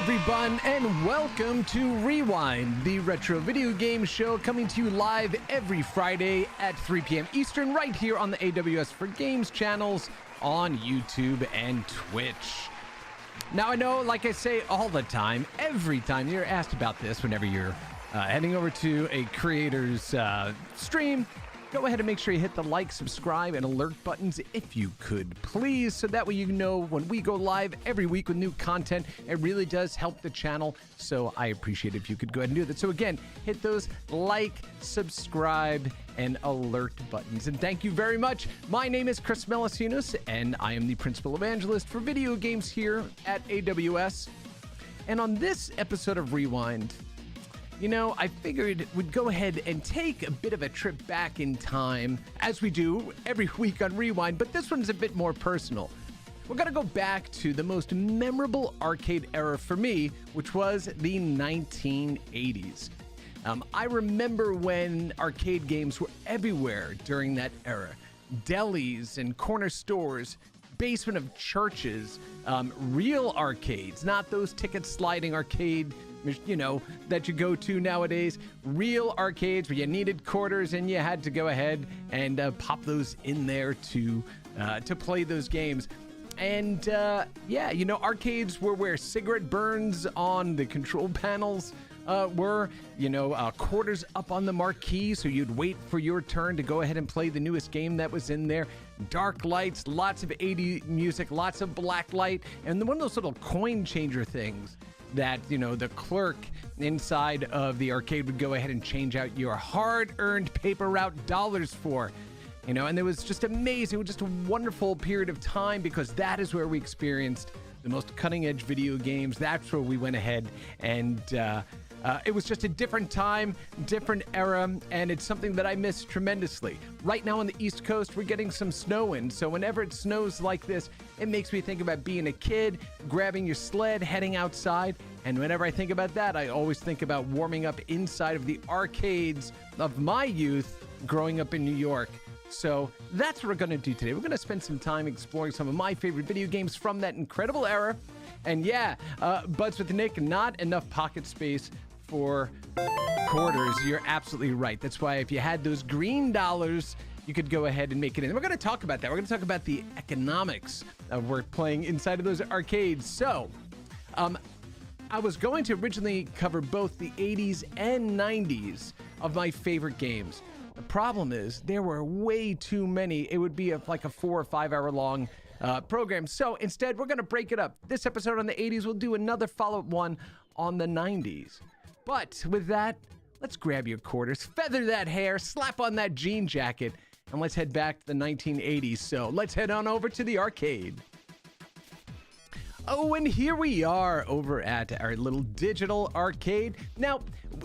everyone, and welcome to Rewind, the retro video game show coming to you live every Friday at 3 p.m. Eastern, right here on the AWS for Games channels on YouTube and Twitch. Now, I know, like I say all the time, every time you're asked about this, whenever you're heading over to a creator's stream, go ahead and make sure you hit the like, subscribe, and alert buttons if you could, please, so that way you know when we go live every week with new content. It really does help the channel, so I appreciate it if you could go ahead and do that. So again, hit those like, subscribe, and alert buttons. And thank you very much. My name is Chris Melissinos, and I am the Principal Evangelist for video games here at AWS. And on this episode of Rewind, you know, I figured we'd go ahead and take a bit of a trip back in time, as we do every week on Rewind, but this one's a bit more personal. We're going to go back to the most memorable arcade era for me, which was the 1980s. I remember when arcade games were everywhere during that era. Delis and corner stores, basement of churches, real arcades, not those ticket sliding arcade, you know, that you go to nowadays. Real arcades where you needed quarters and you had to go ahead and pop those in there to play those games. And yeah, you know, arcades were where cigarette burns on the control panels were, you know, quarters up on the marquee, so you'd wait for your turn to go ahead and play the newest game that was in there. Dark lights, lots of 80s music, lots of black light, and one of those little coin changer things that, you know, the clerk inside of the arcade would go ahead and change out your hard-earned paper route dollars for. You know, and it was just amazing. It was just a wonderful period of time, because that is where we experienced the most cutting-edge video games. That's where we went ahead and it was just a different time, different era, and it's something that I miss tremendously. Right now on the East Coast, we're getting some snow in, so whenever it snows like this, it makes me think about being a kid, grabbing your sled, heading outside, and whenever I think about that, I always think about warming up inside of the arcades of my youth growing up in New York. So that's what we're going to do today. We're going to spend some time exploring some of my favorite video games from that incredible era. And yeah, Buds with Nick, not enough pocket space for quarters. You're absolutely right. That's why if you had those green dollars, you could go ahead and make it in. We're going to talk about that. We're going to talk about the economics of work playing inside of those arcades. So, I was going to originally cover both the 80s and 90s of my favorite games. The problem is there were way too many. It would be like a 4 or 5 hour long program. So instead, we're going to break it up. This episode on the 80s, we'll do another follow-up one on the 90s. But with that, let's grab your quarters, feather that hair, slap on that jean jacket, and let's head back to the 1980s. So let's head on over to the arcade. Oh, and here we are over at our little digital arcade. Now,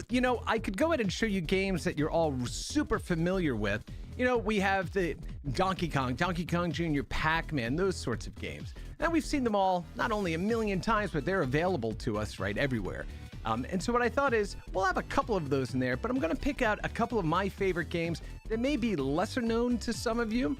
you know, I could go ahead and show you games that you're all super familiar with. You know, we have the Donkey Kong Jr., Pac-Man, those sorts of games. And we've seen them all not only a million times, but they're available to us right everywhere. And so what I thought is, we'll have a couple of those in there, but I'm going to pick out a couple of my favorite games that may be lesser known to some of you.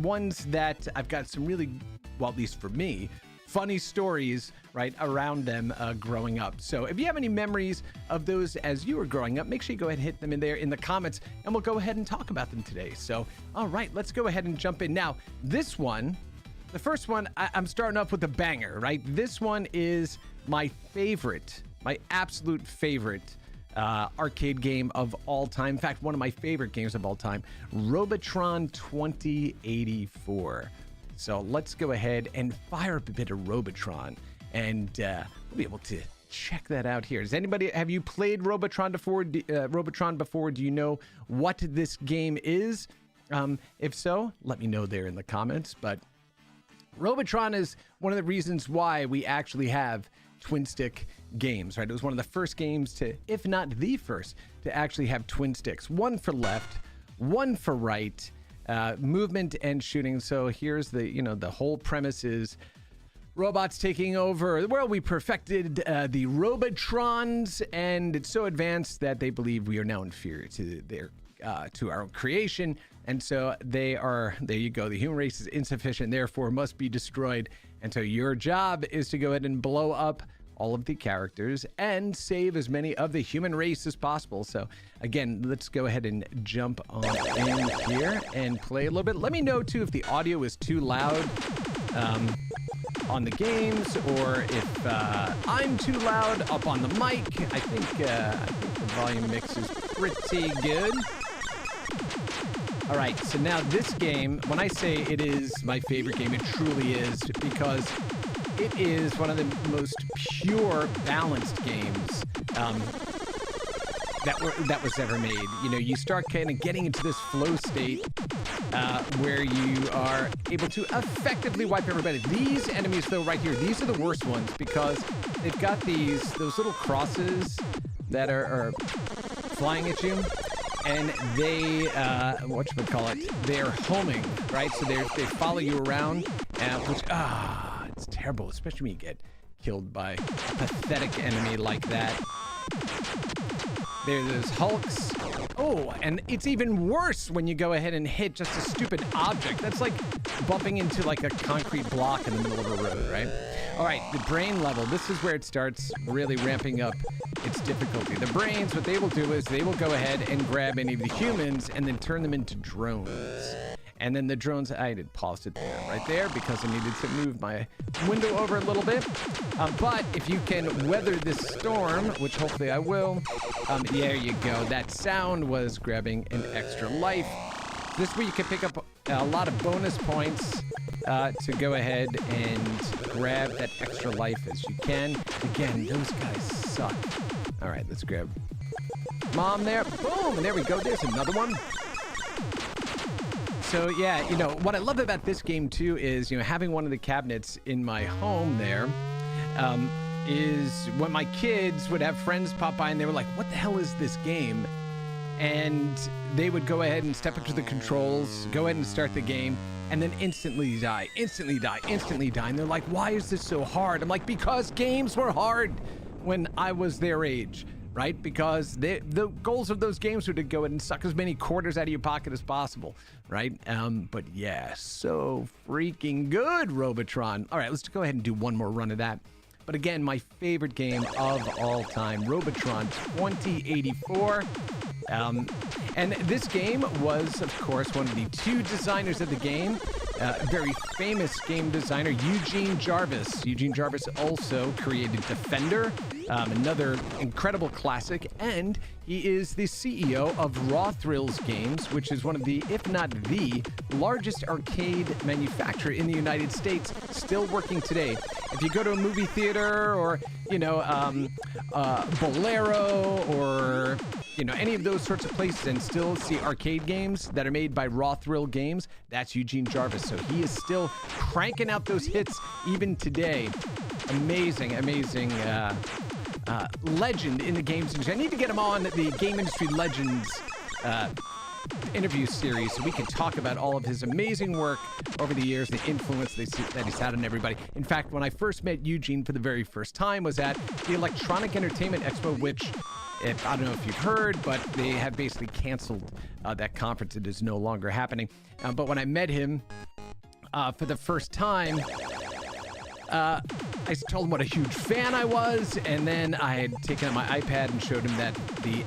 Ones that I've got some really, well, at least for me, funny stories right around them growing up. So if you have any memories of those as you were growing up, make sure you go ahead and hit them in there in the comments, and we'll go ahead and talk about them today. So, all right, let's go ahead and jump in. Now, this one, the first one, I'm starting off with a banger, right? This one is my favorite, my absolute favorite arcade game of all time. In fact, one of my favorite games of all time, Robotron 2084. So let's go ahead and fire up a bit of Robotron, and we'll be able to check that out here. Have you played Robotron before? Do you know what this game is? If so, let me know there in the comments. But Robotron is one of the reasons why we actually have twin stick games, right? It was one of the first games to, if not the first, to actually have twin sticks. One for left, one for right, movement and shooting. So here's the, you know, the whole premise is robots taking over the world. We perfected the Robotrons, and it's so advanced that they believe we are now inferior to our own creation. And so they are, there you go, the human race is insufficient, therefore must be destroyed. And so your job is to go ahead and blow up all of the characters and save as many of the human race as possible. So again, let's go ahead and jump on in here and play a little bit. Let me know too if the audio is too loud on the games, or if I'm too loud up on the mic. I think the volume mix is pretty good. All right, so now this game, when I say it is my favorite game, it truly is, because it is one of the most pure, balanced games that was ever made. You know, you start kind of getting into this flow state where you are able to effectively wipe everybody. These enemies, though, right here, these are the worst ones, because they've got those little crosses that are flying at you. And they, they're homing, right? So they follow you around, which, it's terrible, especially when you get killed by a pathetic enemy like that. There's those hulks. Oh, and it's even worse when you go ahead and hit just a stupid object. That's like bumping into like a concrete block in the middle of a road, right? All right, the brain level. This is where it starts really ramping up its difficulty. The brains, what they will do is they will go ahead and grab any of the humans and then turn them into drones. And then the drones, I did pause it there, right there, because I needed to move my window over a little bit. But if you can weather this storm, which hopefully I will, there you go. That sound was grabbing an extra life. This way you can pick up a lot of bonus points to go ahead and grab that extra life as you can. Again, those guys suck. All right, let's grab Mom there. Boom, and there we go. There's another one. So yeah, you know, what I love about this game too is, you know, having one of the cabinets in my home there, is when my kids would have friends pop by and they were like, what the hell is this game? And they would go ahead and step up to the controls, go ahead and start the game, and then instantly die. And they're like, why is this so hard? I'm like, because games were hard when I was their age. Right? Because the goals of those games were to go ahead and suck as many quarters out of your pocket as possible, right? But yeah, so freaking good, Robotron. All right, let's go ahead and do one more run of that. But again, my favorite game of all time, Robotron 2084. And this game was, of course, one of the two designers of the game, a very famous game designer, Eugene Jarvis. Eugene Jarvis also created Defender, another incredible classic, and he is the CEO of Raw Thrills Games, which is one of the, if not the, largest arcade manufacturer in the United States, still working today. If you go to a movie theater or, you know, Bolero or, you know, any of those sorts of places and still see arcade games that are made by Raw Thrill Games, that's Eugene Jarvis. So he is still cranking out those hits even today. Amazing legend in the games industry. I need to get him on the Game Industry Legends interview series so we can talk about all of his amazing work over the years, the influence that he's had on everybody. In fact, when I first met Eugene for the very first time was at the Electronic Entertainment Expo, which, I don't know if you've heard, but they have basically canceled that conference. It is no longer happening. But when I met him for the first time, I told him what a huge fan I was, and then I had taken out my iPad and showed him that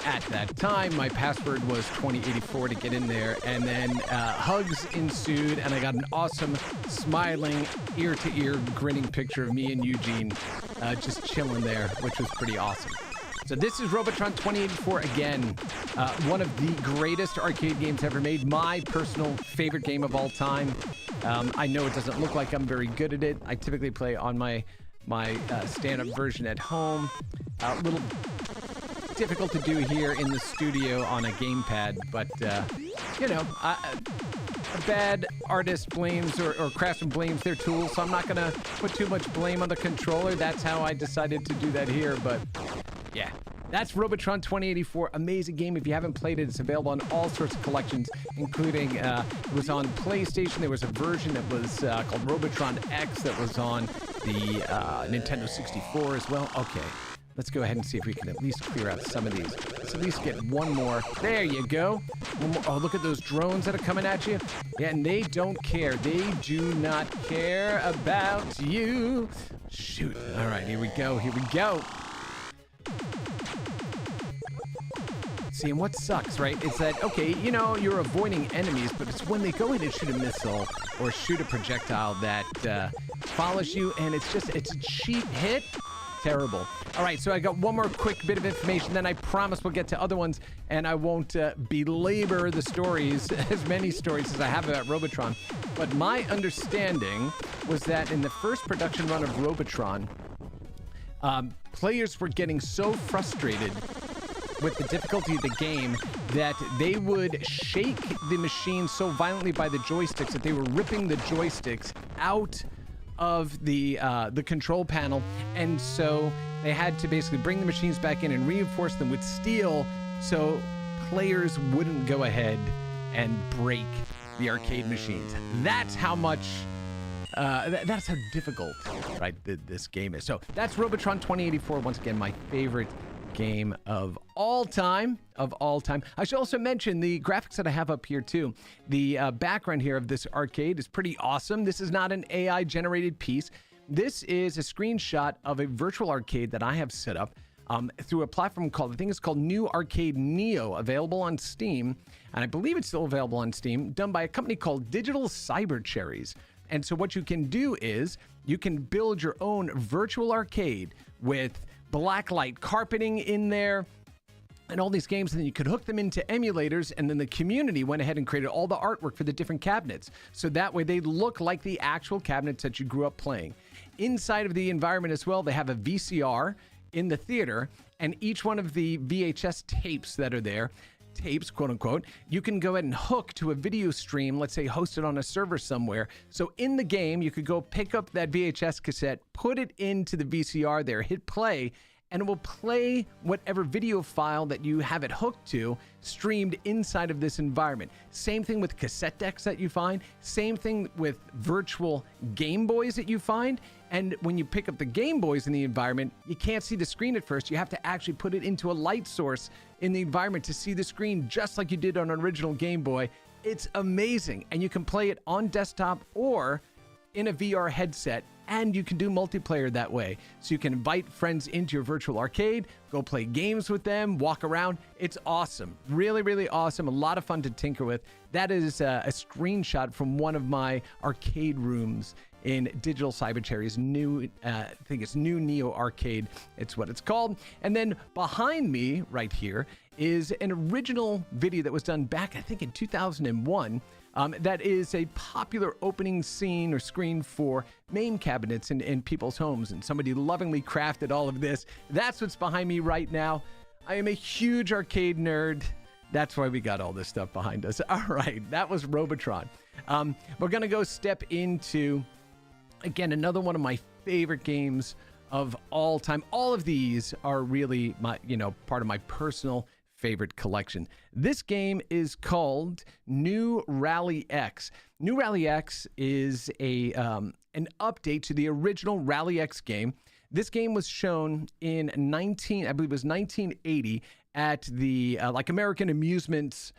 at that time, my password was 2084 to get in there, and then hugs ensued, and I got an awesome, smiling, ear-to-ear, grinning picture of me and Eugene just chilling there, which was pretty awesome. So this is Robotron 2084 again, one of the greatest arcade games ever made, my personal favorite game of all time. I know it doesn't look like I'm very good at it. I typically play on my stand-up version at home. A little difficult to do here in the studio on a gamepad, but you know, a bad artist blames or craftsman blames their tools, so I'm not gonna put too much blame on the controller. That's how I decided to do that here, but yeah. That's Robotron 2084. Amazing game. If you haven't played it, it's available on all sorts of collections, including, it was on PlayStation. There was a version that was called Robotron X that was on the Nintendo 64 as well. Okay. Let's go ahead and see if we can at least clear out some of these. Let's at least get one more. There you go. One more. Oh, look at those drones that are coming at you. Yeah, and they don't care. They do not care about you. Shoot. All right, here we go. Here we go. See, and what sucks, right, is that, okay, you know, you're avoiding enemies, but it's when they go in and shoot a missile or shoot a projectile that follows you, and it's a cheap hit. Terrible. All right, so I got one more quick bit of information, then I promise we'll get to other ones, and I won't belabor the stories, as many stories as I have about Robotron. But my understanding was that in the first production run of Robotron, players were getting so frustrated with the difficulty of the game that they would shake the machine so violently by the joysticks that they were ripping the joysticks out of the control panel, and so they had to basically bring the machines back in and reinforce them with steel so players wouldn't go ahead and break the arcade machines. That's how much that's how difficult, right, this game is. So that's Robotron 2084, once again my favorite game of all time. I should also mention the graphics that I have up here too. The background here of this arcade is pretty awesome. This is not an AI generated piece. This is a screenshot of a virtual arcade that I have set up through a platform called, I think it's called New Arcade Neo, available on Steam, and I believe it's still available on Steam, done by a company called Digital Cyber Cherries. And so what you can do is you can build your own virtual arcade with blacklight carpeting in there and all these games, and then you could hook them into emulators, and then the community went ahead and created all the artwork for the different cabinets, so that way they look like the actual cabinets that you grew up playing. Inside of the environment as well, they have a VCR in the theater, and each one of the VHS tapes that are there, tapes, quote unquote, you can go ahead and hook to a video stream, let's say hosted on a server somewhere. So in the game, you could go pick up that VHS cassette, put it into the VCR there, hit play, and it will play whatever video file that you have it hooked to streamed inside of this environment. Same thing with cassette decks that you find, same thing with virtual Game Boys that you find. And when you pick up the Game Boys in the environment, you can't see the screen at first. You have to actually put it into a light source in the environment to see the screen, just like you did on an original Game Boy. It's amazing. And you can play it on desktop or in a VR headset, and you can do multiplayer that way. So you can invite friends into your virtual arcade, go play games with them, walk around. It's awesome. Really, really awesome. A lot of fun to tinker with. That is a screenshot from one of my arcade rooms in Digital Cyber Cherry's new, I think it's New Neo Arcade. It's what it's called. And then behind me right here is an original video that was done back, I think, in 2001. That is a popular opening scene or screen for MAME cabinets in people's homes, and somebody lovingly crafted all of this. That's what's behind me right now. I am a huge arcade nerd. That's why we got all this stuff behind us. All right, that was Robotron. We're gonna go step into, again, another one of my favorite games of all time. All of these are really my, part of my personal favorite collection. This game is called New Rally X. New Rally X is an update to the original Rally X game. This game was shown in 1980 at the American Amusements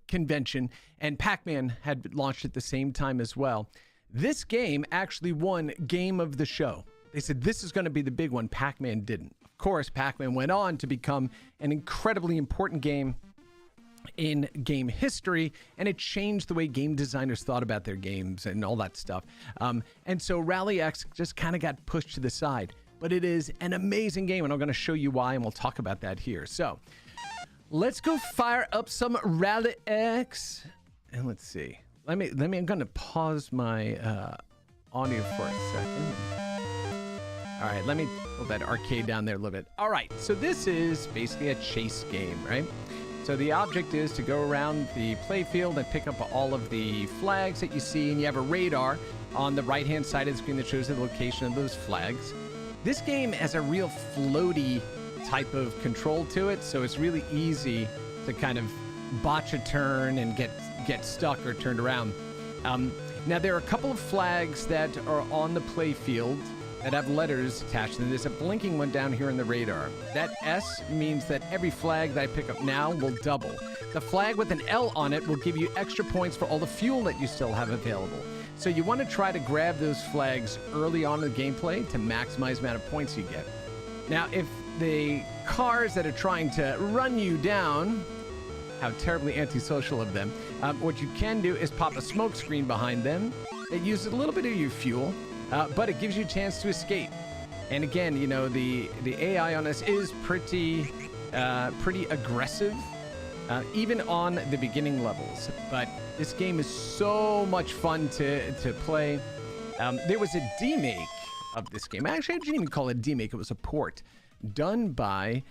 convention, and Pac-Man had launched at the same time as well. This game actually won Game of the Show. They said this is going to be the big one. Pac-Man didn't. Of course, Pac-Man went on to become an incredibly important game in game history, and it changed the way game designers thought about their games and all that stuff. And so Rally X just kind of got pushed to the side. But it is an amazing game, and I'm going to show you why, and we'll talk about that here. So let's go fire up some Rally X, and let's see. I'm going to pause my audio for a second. All right, let me pull that arcade down there a little bit. All right, so this is basically a chase game, right? So the object is to go around the playfield and pick up all of the flags that you see, and you have a radar on the right-hand side of the screen that shows the location of those flags. This game has a real floaty type of control to it, so it's really easy to kind of botch a turn and get stuck or turned around. Now, there are a couple of flags that are on the playfield that have letters attached to them. There's a blinking one down here in the radar. That S means that every flag that I pick up now will double. The flag with an L on it will give you extra points for all the fuel that you still have available. So you want to try to grab those flags early on in the gameplay to maximize the amount of points you get. Now, if the cars that are trying to run you down, how terribly antisocial of them, what you can do is pop a smoke screen behind them. It uses a little bit of your fuel, but it gives you a chance to escape. And again, you know, the AI on this is pretty aggressive, even on the beginning levels. But this game is so much fun to play. There was a demake of this game. Actually, I didn't even call it a demake. It was a port done by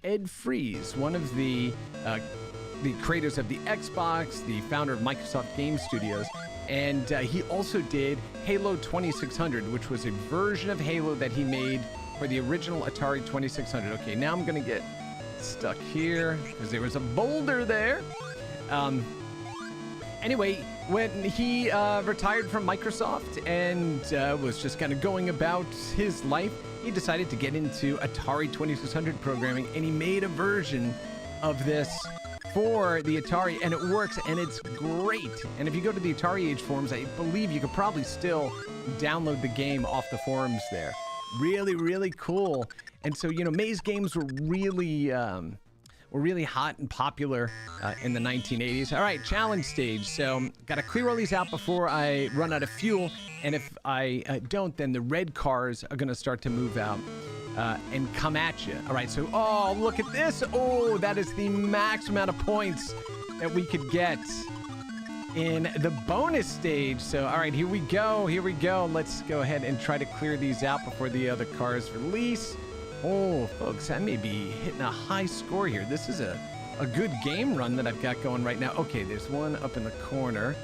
Ed Freeze, one of the creators of the Xbox, the founder of Microsoft Game Studios. And he also did Halo 2600, which was a version of Halo that he made for the original Atari 2600. Okay, now I'm going to get stuck here because there was a boulder there. Anyway, when he retired from Microsoft and was just kind of going about his life, he decided to get into Atari 2600 programming, and he made a version of this for the Atari, and it works, and it's great. And if you go to the Atari Age forums, I believe you could probably still download the game off the forums there. Really, really cool. And so, you know, maze games were really hot and popular in the 1980s. All right, challenge stage. So got to clear all these out before I run out of fuel. And if I don't, then the red cars are going to start to move out and come at you. All right, so, oh, look at this. Oh, that is the max amount of points that we could get in the bonus stage. So, all right, here we go. Here we go. Let's go ahead and try to clear these out before the other cars release. Oh, folks, I may be hitting a high score here. This is a good game run that I've got going right now. Okay, there's one up in the corner.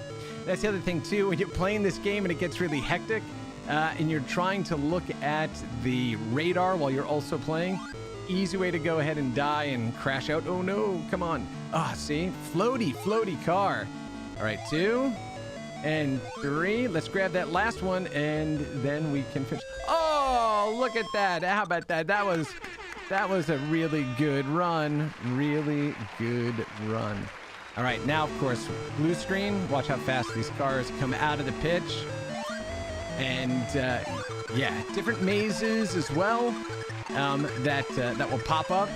That's the other thing, too. When you're playing this game and it gets really hectic and you're trying to look at the radar while you're also playing, easy way to go ahead and die and crash out. Oh, no, come on. Ah, see? Floaty car. All right, 2 and 3. Let's grab that last one, and then we can finish. Oh, look at that. How about that? That was a really good run. Really good run. All right, now, of course, blue screen. Watch how fast these cars come out of the pitch. And, yeah, different mazes as well that will pop up.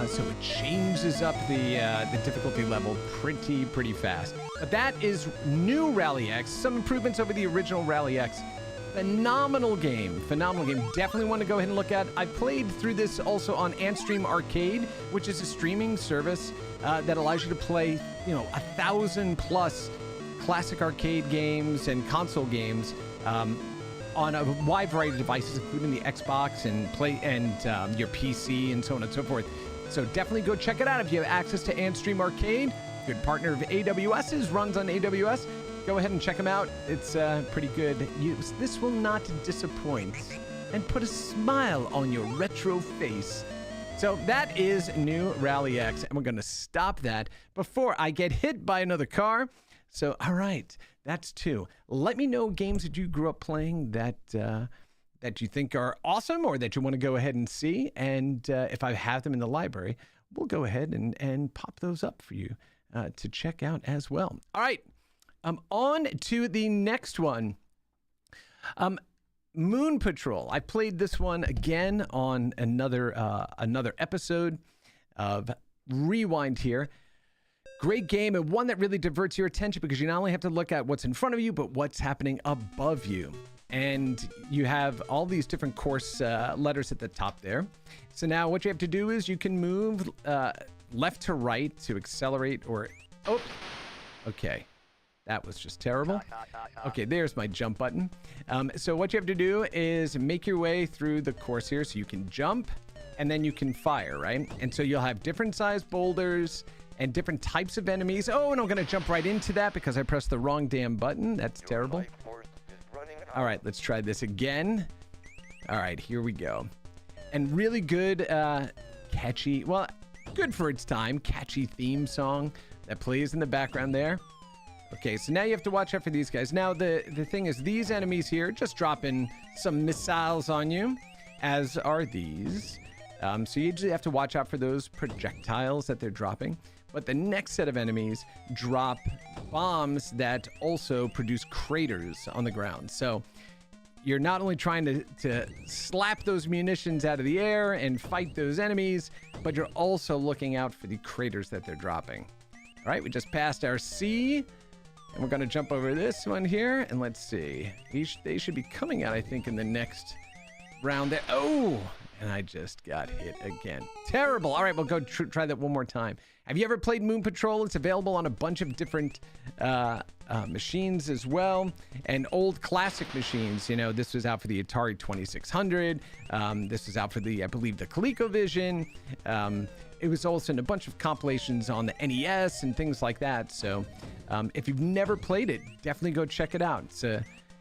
So it changes up the difficulty level pretty fast. But that is new Rally X. Some improvements over the original Rally X. Phenomenal game. Definitely want to go ahead and look at. I played through this also on Antstream Arcade, which is a streaming service that allows you to play, you know, 1,000+ classic arcade games and console games on a wide variety of devices, including the Xbox and your PC and so on and so forth. So definitely go check it out if you have access to Antstream Arcade. Good partner of AWS's, runs on AWS. Go ahead and check them out. It's pretty good. This will not disappoint and put a smile on your retro face. So that is new Rally X, and we're going to stop that before I get hit by another car. So, all right, that's 2. Let me know games that you grew up playing that you think are awesome or that you want to go ahead and see. And if I have them in the library, we'll go ahead and pop those up for you to check out as well. All right, on to the next one. Moon Patrol. I played this one again on another episode of Rewind here. Great game, and one that really diverts your attention because you not only have to look at what's in front of you, but what's happening above you. And you have all these different course letters at the top there. So now what you have to do is you can move left to right to accelerate or... Oh, okay. That was just terrible. Okay, there's my jump button. So what you have to do is make your way through the course here so you can jump and then you can fire, right? And so you'll have different sized boulders and different types of enemies. Oh, and I'm going to jump right into that because I pressed the wrong damn button. That's terrible. All right, let's try this again. All right, here we go. And really good, catchy, well, good for its time, catchy theme song that plays in the background there. Okay, so now you have to watch out for these guys. Now, the thing is, these enemies here just dropping some missiles on you, as are these. So you usually have to watch out for those projectiles that they're dropping. But the next set of enemies drop bombs that also produce craters on the ground. So you're not only trying to slap those munitions out of the air and fight those enemies, but you're also looking out for the craters that they're dropping. All right, we just passed our C, and we're going to jump over this one here, and let's see. They should be coming out, I think, in the next round there. Oh, and I just got hit again. Terrible. All right, we'll go try that one more time. Have you ever played Moon Patrol? It's available on a bunch of different machines as well, and old classic machines. You know, this was out for the Atari 2600. This was out for the, I believe, the ColecoVision. It was also in a bunch of compilations on the NES and things like that. So if you've never played it, definitely go check it out.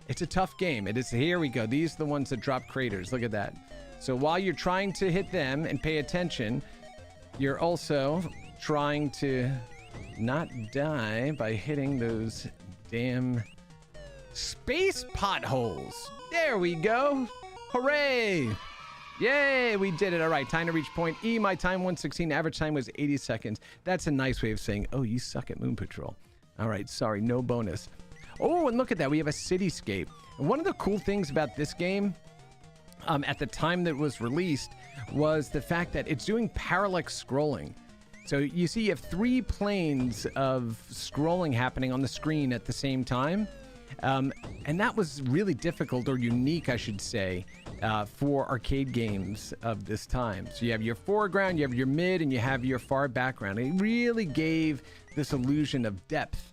It's a tough game. It is. Here we go. These are the ones that drop craters. Look at that. So while you're trying to hit them and pay attention, you're also trying to not die by hitting those damn space potholes. There we go. Hooray. Yay, we did it. All right, time to reach point E. My time 1:16. Average time was 80 seconds. That's a nice way of saying, oh, you suck at Moon Patrol. All right, sorry, no bonus. Oh, and look at that. We have a cityscape. And one of the cool things about this game at the time that it was released was the fact that it's doing parallax scrolling. So you see you have 3 planes of scrolling happening on the screen at the same time. And that was really difficult, or unique, I should say, for arcade games of this time. So you have your foreground, you have your mid, and you have your far background. It really gave this illusion of depth.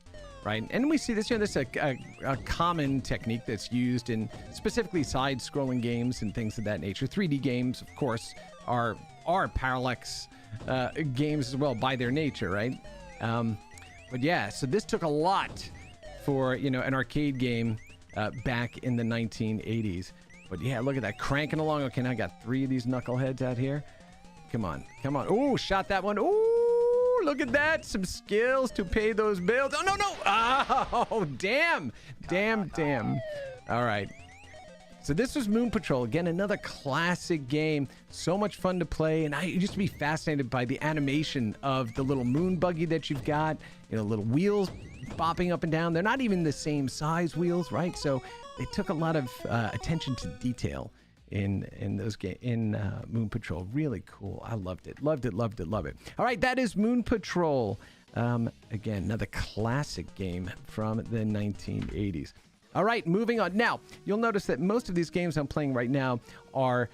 Right, and we see this, this is a common technique that's used in specifically side-scrolling games and things of that nature. 3D games, of course, are parallax games as well by their nature, right? But yeah, so this took a lot for an arcade game back in the 1980s. But yeah, look at that, cranking along. Okay, now I got 3 of these knuckleheads out here. Come on, come on. Oh, shot that one. Oh. Look at that. Some skills to pay those bills. Oh, no, no. Oh, damn. Damn. All right. So this was Moon Patrol. Again, another classic game. So much fun to play. And I used to be fascinated by the animation of the little moon buggy that you've got. Little wheels bopping up and down. They're not even the same size wheels, right? So they took a lot of attention to detail in Moon Patrol. Really cool. I loved it. Love it. All right, that is Moon Patrol. Again, another classic game from the 1980s. All right, moving on. Now, you'll notice that most of these games I'm playing right now are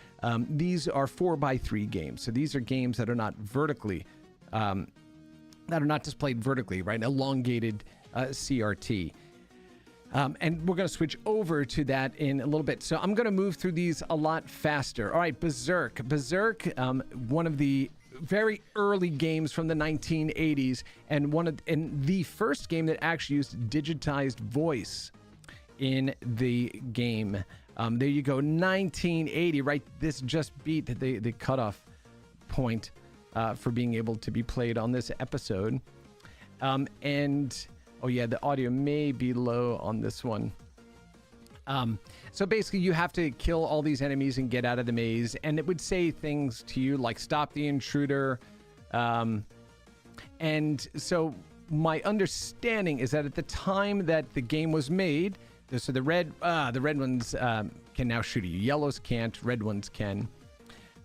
these are 4x3 games. So these are games that are not vertically, that are not displayed vertically, right? Elongated CRT. And we're going to switch over to that in a little bit. So I'm going to move through these a lot faster. All right, Berserk. Berserk, one of the very early games from the 1980s, and the first game that actually used digitized voice in the game. There you go, 1980, right? This just beat the cutoff point for being able to be played on this episode. Oh yeah, the audio may be low on this one. So basically you have to kill all these enemies and get out of the maze, and it would say things to you like stop the intruder. And so my understanding is that at the time that the game was made, so the red ones can now shoot at you. Yellows can't, red ones can.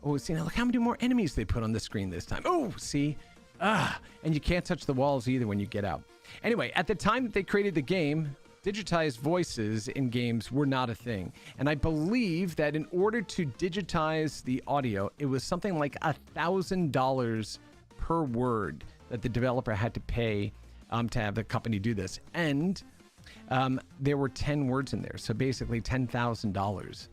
Oh, see, now look how many more enemies they put on the screen this time. Oh, see? And you can't touch the walls either when you get out. Anyway, at the time that they created the game, digitized voices in games were not a thing. And I believe that in order to digitize the audio, it was something like $1,000 per word that the developer had to pay to have the company do this. And there were 10 words in there. So basically $10,000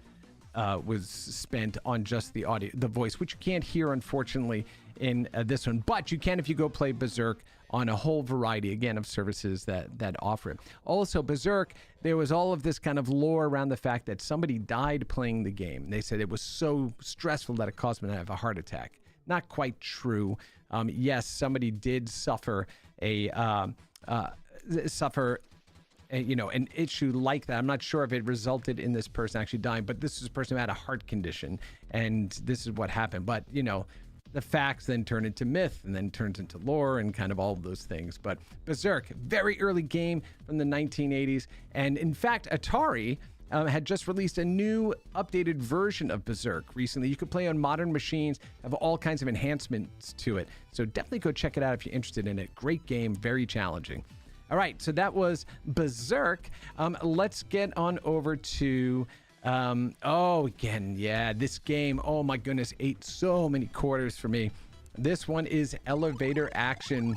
was spent on just the audio, the voice, which you can't hear, unfortunately, in this one. But you can if you go play Berserk on a whole variety, again, of services that offer it. Also, Berserk, there was all of this kind of lore around the fact that somebody died playing the game. They said it was so stressful that it caused them to have a heart attack. Not quite true. Yes, somebody did suffer an issue like that. I'm not sure if it resulted in this person actually dying, but this is a person who had a heart condition, and this is what happened. But, the facts then turn into myth and then turns into lore and kind of all of those things. But Berserk, very early game from the 1980s. And in fact, Atari had just released a new updated version of Berserk recently. You could play on modern machines, have all kinds of enhancements to it. So definitely go check it out if you're interested in it. Great game, very challenging. All right, so that was Berserk. Let's get on over to... this game, oh my goodness, ate so many quarters for me. This one is Elevator Action.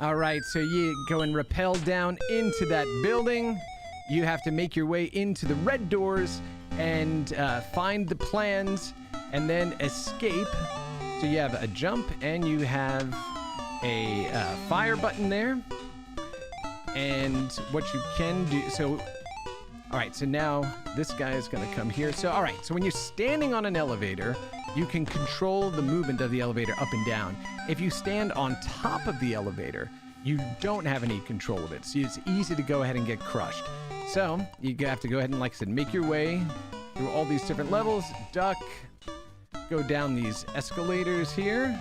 All right, so you go and rappel down into that building. You have to make your way into the red doors and find the plans and then escape. So you have a jump and you have a fire button there. And what you can do, all right, so now this guy is going to come here. So, all right, so when you're standing on an elevator, you can control the movement of the elevator up and down. If you stand on top of the elevator, you don't have any control of it. So it's easy to go ahead and get crushed. So you have to go ahead and, like I said, make your way through all these different levels, duck, go down these escalators here.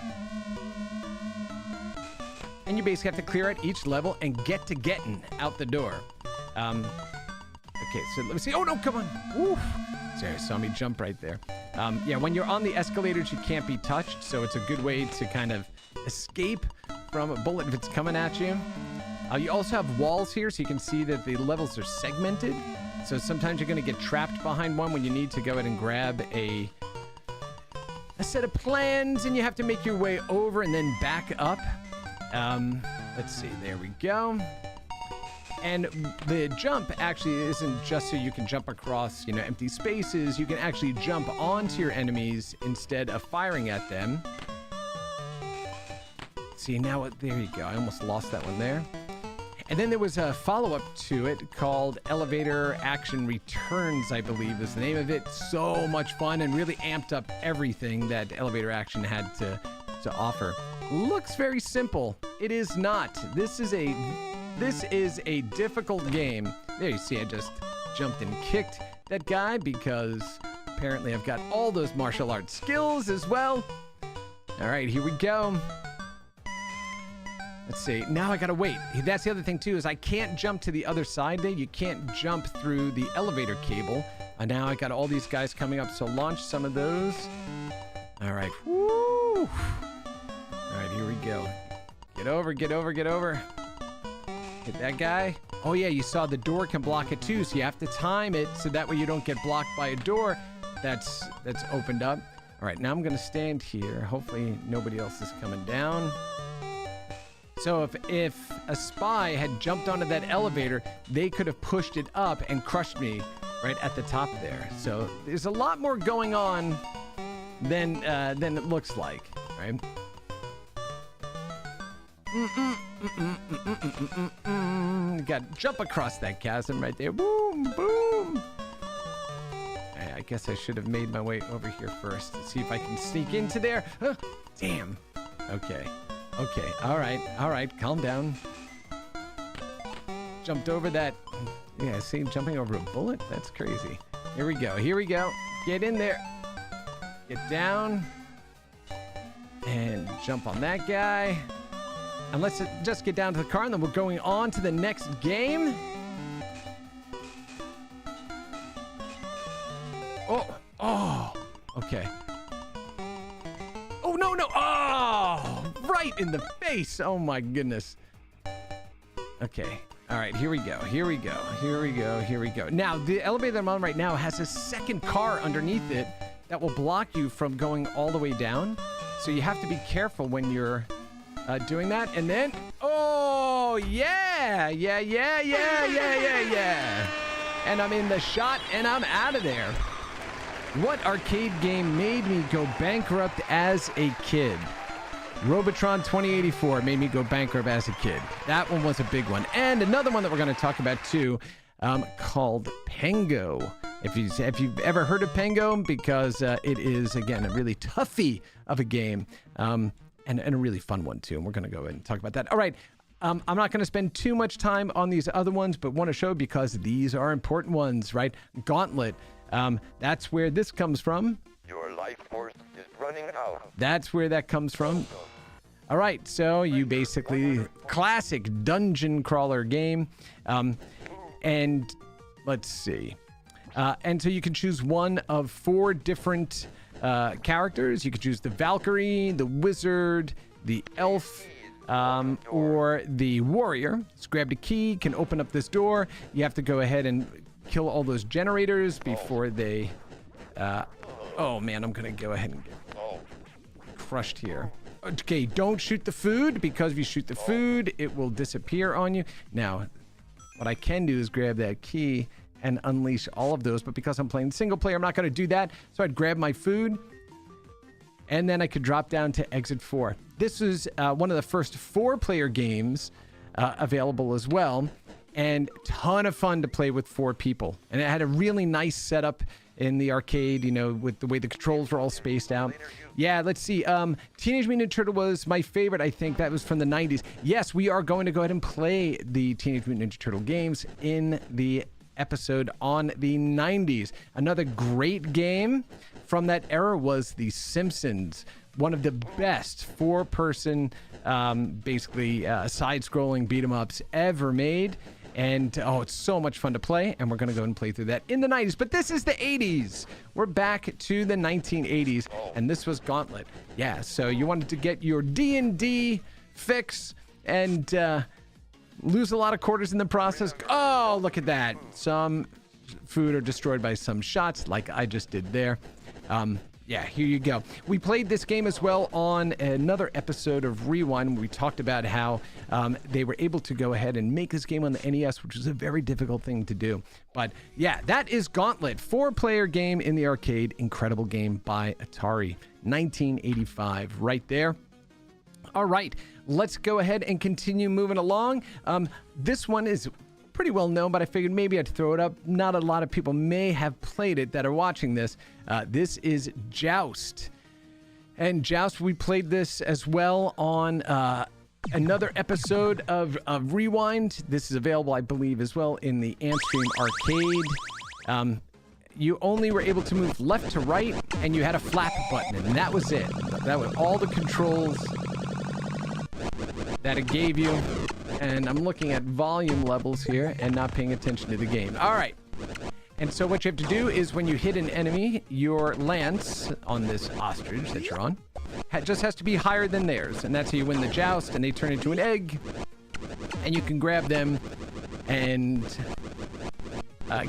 And you basically have to clear out each level and getting out the door. Okay, so let me see. Oh, no, come on. Woo. Sorry, saw me jump right there. When you're on the escalators, you can't be touched, so it's a good way to kind of escape from a bullet if it's coming at you. You also have walls here, so you can see that the levels are segmented. So sometimes you're going to get trapped behind one when you need to go ahead and grab a set of plans, and you have to make your way over and then back up. Let's see. There we go. And the jump actually isn't just so you can jump across, empty spaces. You can actually jump onto your enemies instead of firing at them. See, now, there you go. I almost lost that one there. And then there was a follow-up to it called Elevator Action Returns, I believe is the name of it. So much fun and really amped up everything that Elevator Action had to offer. Looks very simple. It is not. This is a difficult game. There you see, I just jumped and kicked that guy because apparently I've got all those martial arts skills as well. All right, here we go. Let's see. Now I gotta wait. That's the other thing too, is I can't jump to the other side there. You can't jump through the elevator cable. And now I got all these guys coming up, so launch some of those. All right. Woo! All right, here we go. Get over. Hit that guy. Oh yeah, you saw the door can block it too, so you have to time it so that way you don't get blocked by a door that's opened up. All right, now I'm gonna stand here. Hopefully nobody else is coming down. So if a spy had jumped onto that elevator, they could have pushed it up and crushed me right at the top there. So there's a lot more going on than it looks like, right? Got to jump across that chasm right there. Boom, boom. I guess I should have made my way over here first to see if I can sneak into there. Damn. Okay. All right. Calm down. Jumped over that. Yeah, see, jumping over a bullet? That's crazy. Here we go. Get in there. Get down. And jump on that guy. And let's just get down to the car, and then we're going on to the next game. Oh, okay. Oh, no. Oh, right in the face. Oh, my goodness. Okay. All right, here we go. Now, the elevator I'm on right now has a second car underneath it that will block you from going all the way down. So you have to be careful when you're doing that. And then, oh, yeah. And I'm in the shot, and I'm out of there. What arcade game made me go bankrupt as a kid? Robotron 2084 made me go bankrupt as a kid. That one was a big one. And another one that we're going to talk about too, called Pengo. If you've ever heard of Pengo, because it is, again, a really toughie of a game, and a really fun one too. And we're going to go ahead and talk about that. All right. I'm not going to spend too much time on these other ones, but want to show because these are important ones, right? Gauntlet. That's where this comes from. Your life force is running out. That's where that comes from. All right, so you basically classic dungeon crawler game, and let's see, and so you can choose one of 4 different characters. You could choose the Valkyrie, the Wizard, the Elf, or the Warrior. Just grab the key, can open up this door. You have to go ahead and kill all those generators before they. Oh man, I'm gonna go ahead and get crushed here. Okay, don't shoot the food, because if you shoot the food, it will disappear on you. Now, what I can do is grab that key and unleash all of those, but because I'm playing single player, I'm not going to do that. So I'd grab my food, and then I could drop down to exit 4. This is one of the first 4-player games available as well, and ton of fun to play with 4 people. And it had a really nice setup in the arcade, you know, with the way the controls were all spaced out. Yeah, let's see. Teenage Mutant Ninja Turtle was my favorite. I think that was from the 90s. Yes, we are going to go ahead and play the Teenage Mutant Ninja Turtle games in the episode on the 90s. Another great game from that era was The Simpsons. One of the best 4-person, basically side-scrolling beat-em-ups ever made. And, oh, it's so much fun to play, and we're going to go and play through that in the 90s. But this is the 80s. We're back to the 1980s, and this was Gauntlet. Yeah, so you wanted to get your D&D fix and lose a lot of quarters in the process. Oh, look at that. Some food are destroyed by some shots, like I just did there. Yeah, here you go. We played this game as well on another episode of Rewind, where we talked about how they were able to go ahead and make this game on the NES, which was a very difficult thing to do. But yeah, that is Gauntlet, 4-player game in the arcade. Incredible game by Atari, 1985, right there. All right, let's go ahead and continue moving along. This one is pretty well known, but I figured maybe I'd throw it up. Not a lot of people may have played it that are watching this. This is Joust. And Joust, we played this as well on another episode of Rewind. This is available, I believe, as well in the Antstream arcade. You only were able to move left to right, and you had a flap button, and that was it. That was all the controls that it gave you. And I'm looking at volume levels here and not paying attention to the game. All right. And so what you have to do is when you hit an enemy, your lance on this ostrich that you're on just has to be higher than theirs. And that's how you win the joust, and they turn into an egg. And you can grab them and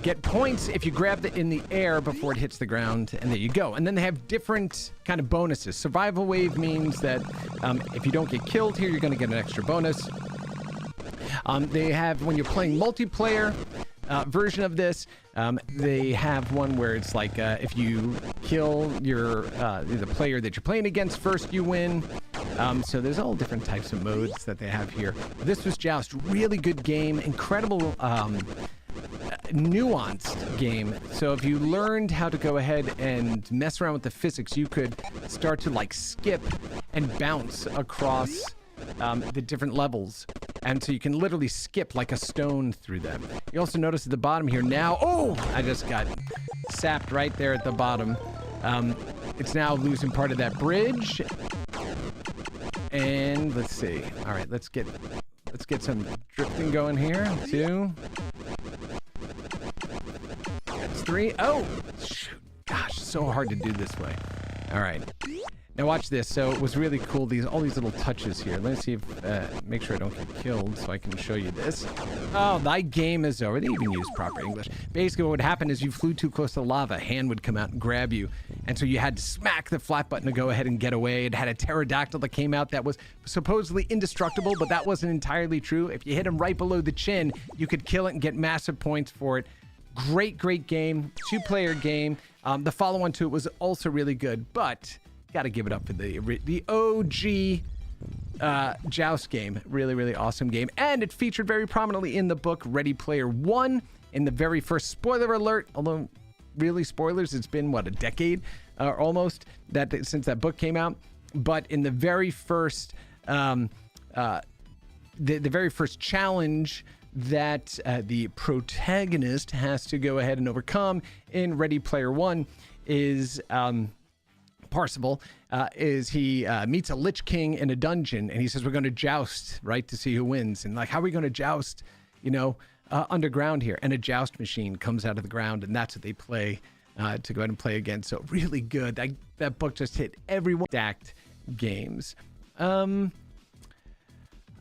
get points if you grab it in the air before it hits the ground, and there you go. And then they have different kind of bonuses. Survival wave means that if you don't get killed here, you're going to get an extra bonus. They have, when you're playing multiplayer version of this, they have one where it's like if you kill the player that you're playing against first, you win. So there's all different types of modes that they have here. This was Joust, really good game, incredible nuanced game. So if you learned how to go ahead and mess around with the physics, you could start to like skip and bounce across the different levels. And so you can literally skip like a stone through them. You also notice at the bottom here now, oh, I just got sapped right there at the bottom. It's now losing part of that bridge. And let's see. All right, let's get some drifting going here. 2. That's 3. Oh, shoot. Gosh, so hard to do this way. All right. Now watch this. So it was really cool. All these little touches here. Let me see if make sure I don't get killed, so I can show you this. Oh, thy game is over. They even use proper English. Basically, what would happen is you flew too close to the lava, a hand would come out and grab you, and so you had to smack the flat button to go ahead and get away. It had a pterodactyl that came out that was supposedly indestructible, but that wasn't entirely true. If you hit him right below the chin, you could kill it and get massive points for it. Great game. 2-player game. The follow-on to it was also really good, but got to give it up for the OG Joust game. Really awesome game. And it featured very prominently in the book Ready Player One in the very first, spoiler alert, although really spoilers, it's been what, a decade almost since that book came out. But in the very first the very first challenge that the protagonist has to go ahead and overcome in Ready Player One is Parsible. Is he meets a Lich King in a dungeon, and he says, we're going to joust, right, to see who wins. And like, how are we going to joust, underground here? And a joust machine comes out of the ground, and that's what they play to go ahead and play again. So really good. That book just hit everyone. Stacked games. You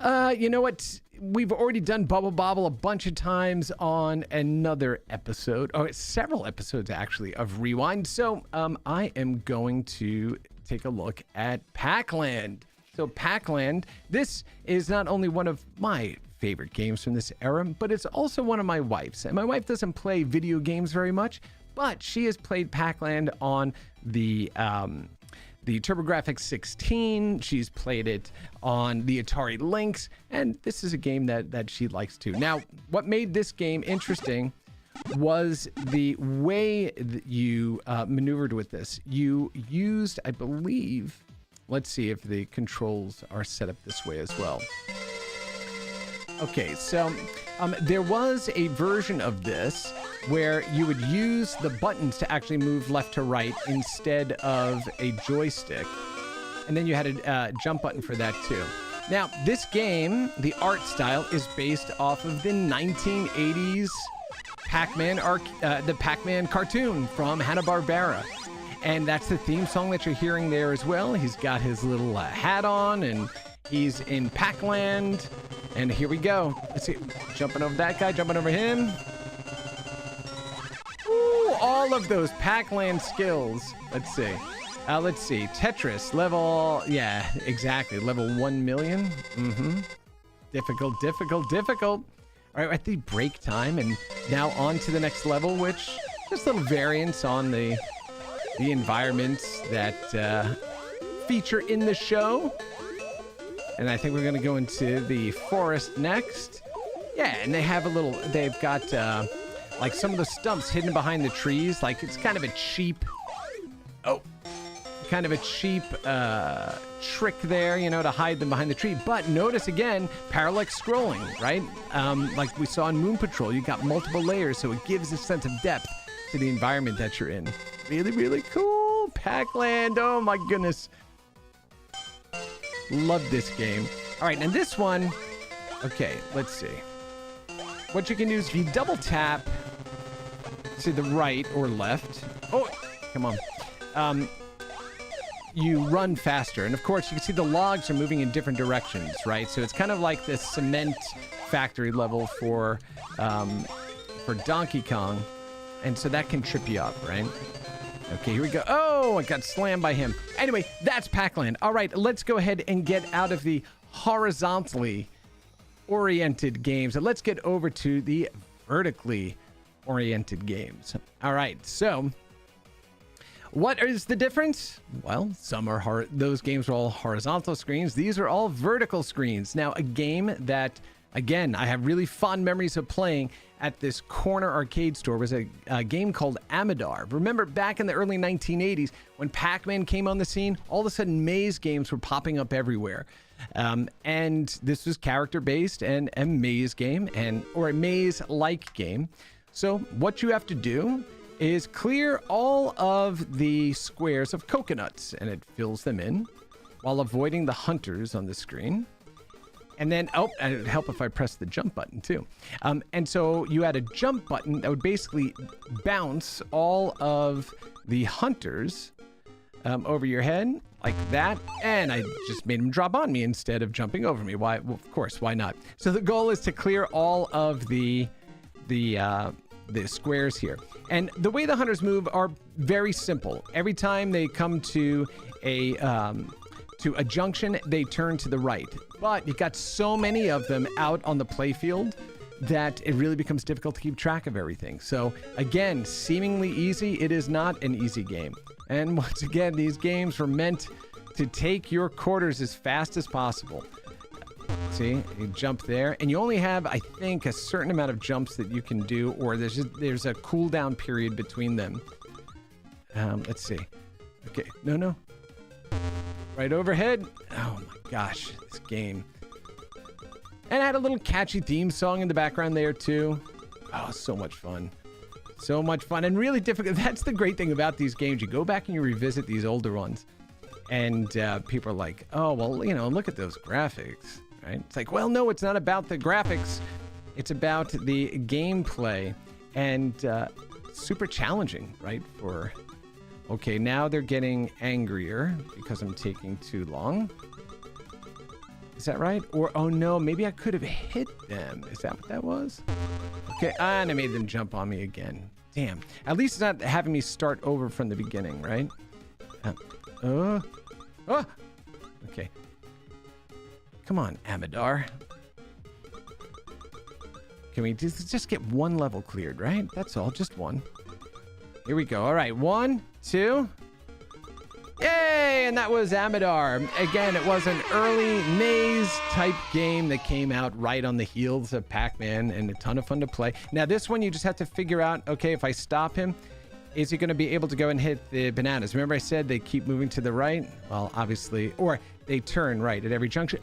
know what? We've already done Bubble Bobble a bunch of times on another episode, or several episodes actually, of Rewind. So I am going to take a look at Pac-Land. So Pac-Land, this is not only one of my favorite games from this era, but it's also one of my wife's. And my wife doesn't play video games very much, but she has played Pac-Land on the TurboGrafx 16. She's played it on the Atari Lynx, and this is a game that she likes too. Now, what made this game interesting was the way that you maneuvered with this. You used, I believe, let's see if the controls are set up this way as well. Okay, so there was a version of this where you would use the buttons to actually move left to right instead of a joystick. And then you had a jump button for that too. Now, this game, the art style, is based off of the 1980s Pac-Man the Pac-Man cartoon from Hanna-Barbera. And that's the theme song that you're hearing there as well. He's got his little hat on, and he's in Pac-Land. And here we go. Let's see, jumping over that guy, jumping over him. Ooh, all of those Pac-Land skills. Let's see. Tetris, level, yeah, exactly. Level 1 million. Difficult. All right, at the break time, and now on to the next level, which just little variants on the environments that feature in the show. And I think we're going to go into the forest next. Yeah, and they've got like some of the stumps hidden behind the trees. Like, it's kind of a cheap trick there, to hide them behind the tree. But notice again, parallax scrolling, right? Like we saw in Moon Patrol, you got multiple layers, so it gives a sense of depth to the environment that you're in. Really, really cool. Pac-Land, oh my goodness. Love this game. All right, and this one, okay, let's see. What you can do is if you double tap to the right or left, oh, come on, you run faster. And of course, you can see the logs are moving in different directions, right? So it's kind of like the cement factory level for Donkey Kong. And so that can trip you up, right? Okay, here we go. Oh, I got slammed by him. Anyway, that's Pac-Land. All right, let's go ahead and get out of the horizontally oriented games, and let's get over to the vertically oriented games. All right, so what is the difference? Well, some are those games are all horizontal screens. These are all vertical screens. Now, a game that, again, I have really fond memories of playing at this corner arcade store was a game called Amadar. Remember back in the early 1980s when Pac-Man came on the scene, all of a sudden maze games were popping up everywhere. And this was character-based and a maze game, or a maze-like game. So what you have to do is clear all of the squares of coconuts, and it fills them in while avoiding the hunters on the screen. And then, and it'd help if I press the jump button too. And so you had a jump button that would basically bounce all of the hunters over your head like that. And I just made them drop on me instead of jumping over me. Why? Well, of course, why not? So the goal is to clear all of the squares here. And the way the hunters move are very simple. Every time they come to a junction, they turn to the right. But you got so many of them out on the playfield that it really becomes difficult to keep track of everything. So again, seemingly easy, it is not an easy game. And once again, these games were meant to take your quarters as fast as possible. See, you jump there, and you only have, I think, a certain amount of jumps that you can do, or there's a cooldown period between them. Let's see. Okay, no. Right overhead. Oh my gosh, this game. And I had a little catchy theme song in the background there too. Oh, so much fun. So much fun and really difficult. That's the great thing about these games. You go back and you revisit these older ones. And people are like, oh, well, you know, look at those graphics, right? It's like, well, no, it's not about the graphics. It's about the gameplay and super challenging, right? Okay, now they're getting angrier because I'm taking too long. Is that right? Or, oh no, maybe I could have hit them. Is that what that was? Okay, and I made them jump on me again. Damn. At least it's not having me start over from the beginning, right? Okay. Come on, Amadar. Can we just get one level cleared, right? That's all, just one. Here we go. All right, 1, 2. Yay! And that was Amadar. Again, it was an early maze-type game that came out right on the heels of Pac-Man and a ton of fun to play. Now, this one, you just have to figure out, okay, if I stop him, is he going to be able to go and hit the bananas? Remember I said they keep moving to the right? Well, obviously, or they turn right at every junction.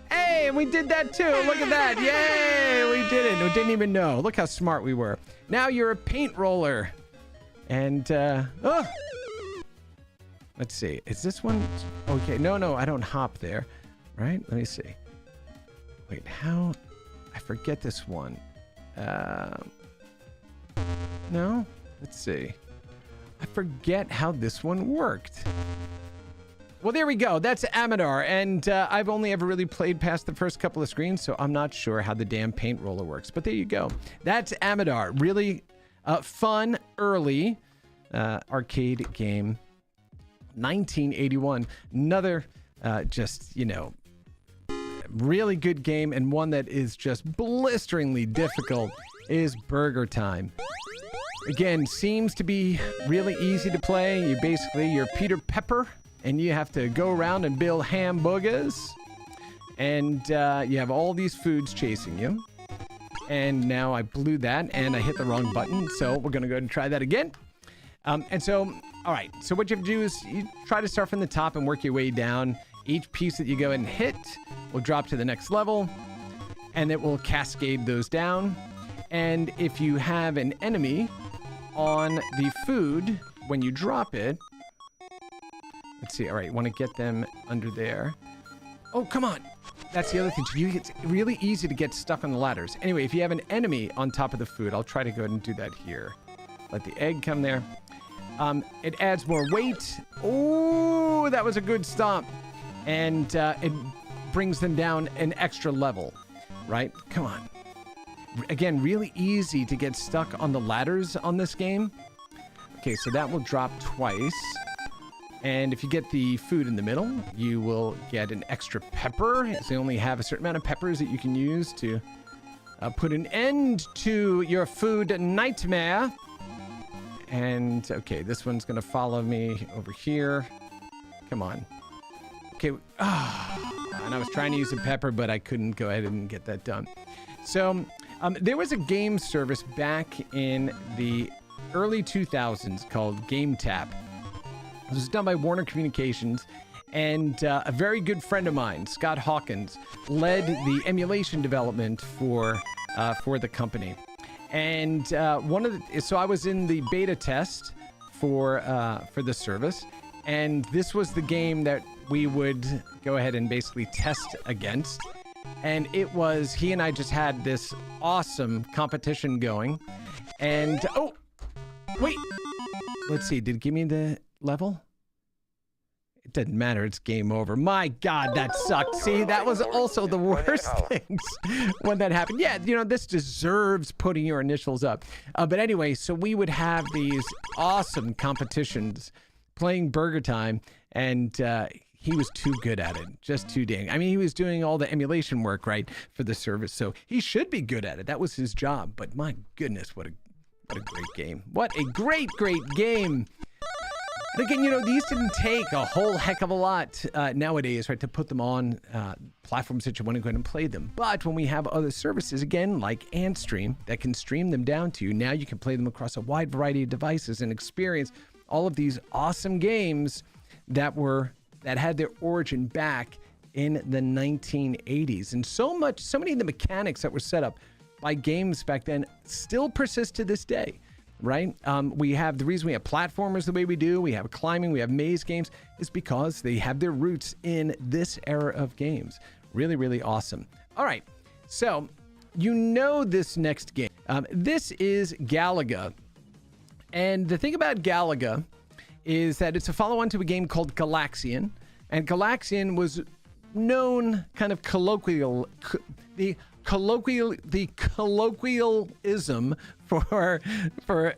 Hey, and we did that too. Look at that. Yay, we did it. We didn't even know. Look how smart we were. Now you're a paint roller. And, let's see. Is this one? Okay. No, I don't hop there. Right? Let me see. Wait, how? I forget this one. No? Let's see. I forget how this one worked. Well, there we go. That's Amadar. And I've only ever really played past the first couple of screens, so I'm not sure how the damn paint roller works. But there you go. That's Amadar. Really fun, early arcade game. 1981. Another just, you know, really good game, and one that is just blisteringly difficult is Burger Time. Again, seems to be really easy to play. You're Peter Pepper, and you have to go around and build hamburgers. And you have all these foods chasing you. And now I blew that, and I hit the wrong button. So we're going to go ahead and try that again. And so, all right. So what you have to do is you try to start from the top and work your way down. Each piece that you go and hit will drop to the next level, and it will cascade those down. And if you have an enemy on the food, when you drop it, let's see. All right, want to get them under there. Oh, come on. That's the other thing. It's really easy to get stuck on the ladders. Anyway, if you have an enemy on top of the food, I'll try to go ahead and do that here. Let the egg come there. It adds more weight. Oh, that was a good stomp. And it brings them down an extra level, right? Come on. Again, really easy to get stuck on the ladders on this game. Okay, so that will drop twice. And if you get the food in the middle, you will get an extra pepper. So you only have a certain amount of peppers that you can use to put an end to your food nightmare. And, okay, this one's going to follow me over here. Come on. Okay. And I was trying to use a pepper, but I couldn't go ahead and get that done. So there was a game service back in the early 2000s called Game Tap. It was done by Warner Communications, and a very good friend of mine, Scott Hawkins, led the emulation development for the company. And so I was in the beta test for the service, and this was the game that we would go ahead and basically test against. And it was, he and I just had this awesome competition going. And, oh, wait, let's see, did it give me the level? It doesn't matter, it's game over. My God, that sucked. See, that was also the worst things when that happened. Yeah, you know, this deserves putting your initials up. But anyway, so we would have these awesome competitions playing Burger Time, and he was too good at it, just too dang. I mean, he was doing all the emulation work, right, for the service, so he should be good at it. That was his job. But my goodness, what a great game. What a great game. And again, you know, these didn't take a whole heck of a lot nowadays, right, to put them on platforms that you want to go ahead and play them. But when we have other services, again, like AntStream, that can stream them down to you, now you can play them across a wide variety of devices and experience all of these awesome games that had their origin back in the 1980s. And so many of the mechanics that were set up by games back then still persist to this day, right? We have the reason we have platformers the way we do, we have climbing, we have maze games, is because they have their roots in this era of games. Really, really awesome. All right, so you know this next game. This is Galaga. And the thing about Galaga is that it's a follow-on to a game called Galaxian. And Galaxian was known kind of the colloquialism for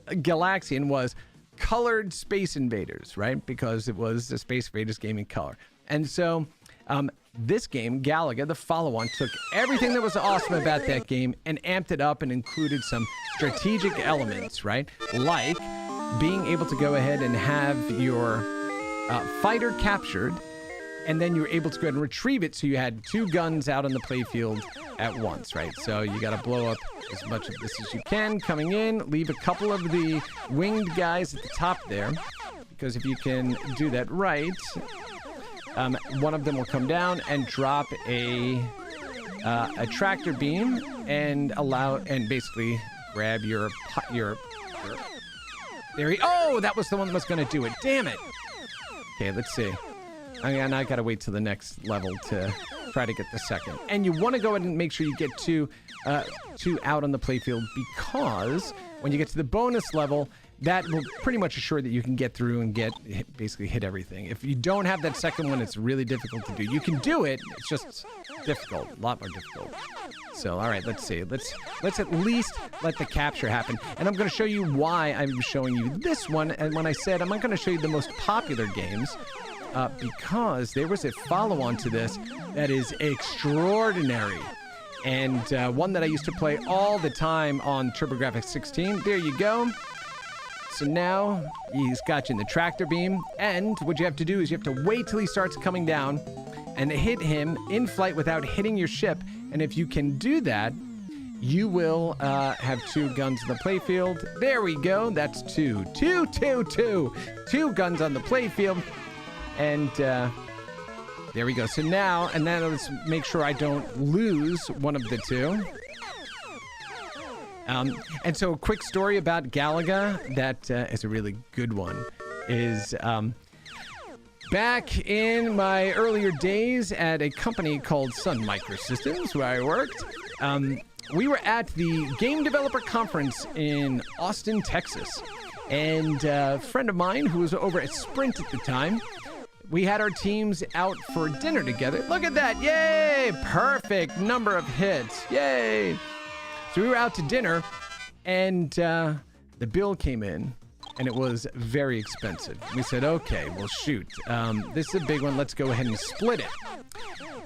Galaxian was colored Space Invaders, right? Because it was the Space Invaders game in color. And so this game, Galaga, the follow-on, took everything that was awesome about that game and amped it up and included some strategic elements, right? Like being able to go ahead and have your fighter captured, and then you were able to go ahead and retrieve it, so you had two guns out on the playfield at once, right? So you got to blow up as much of this as you can coming in, leave a couple of the winged guys at the top there, because if you can do that right, one of them will come down and drop a tractor beam and basically grab your there. Oh, that was the one that was going to do it. Damn it. Okay, let's see. And I got to wait till the next level to try to get the second. And you want to go ahead and make sure you get two out on the playfield, because when you get to the bonus level, that will pretty much assure that you can get through and basically hit everything. If you don't have that second one, it's really difficult to do. You can do it, it's just difficult, a lot more difficult. So, all right, let's see. Let's at least let the capture happen. And I'm going to show you why I'm showing you this one. And when I said I'm not going to show you the most popular games, because there was a follow-on to this that is extraordinary. And one that I used to play all the time on TurboGrafx 16. There you go. So now he's got you in the tractor beam, and what you have to do is you have to wait till he starts coming down and hit him in flight without hitting your ship. And if you can do that, you will have two guns in the playfield. There we go. That's two guns on the playfield. And there we go. So now let's make sure I don't lose one of the two. And so a quick story about Galaga that is a really good one is back in my earlier days at a company called Sun Microsystems, where I worked, we were at the Game Developer Conference in Austin, Texas. And a friend of mine who was over at Sprint at the time, we had our teams out for dinner together. Look at that. Yay! Perfect number of hits. Yay! So we were out to dinner, and the bill came in, and it was very expensive. We said, okay, well, shoot. This is a big one. Let's go ahead and split it.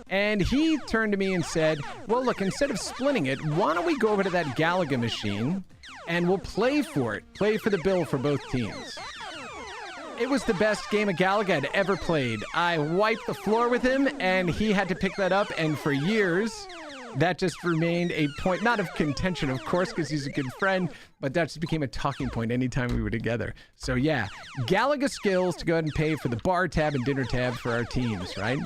And he turned to me and said, well, look, instead of splitting it, why don't we go over to that Galaga machine, and we'll play for it. Play for the bill for both teams. It was the best game of Galaga I'd ever played. I wiped the floor with him, and he had to pick that up, and for years, that just remained a point, not of contention, of course, because he's a good friend, but that just became a talking point anytime we were together. So yeah, Galaga skills to go ahead and pay for the bar tab and dinner tab for our teams, right?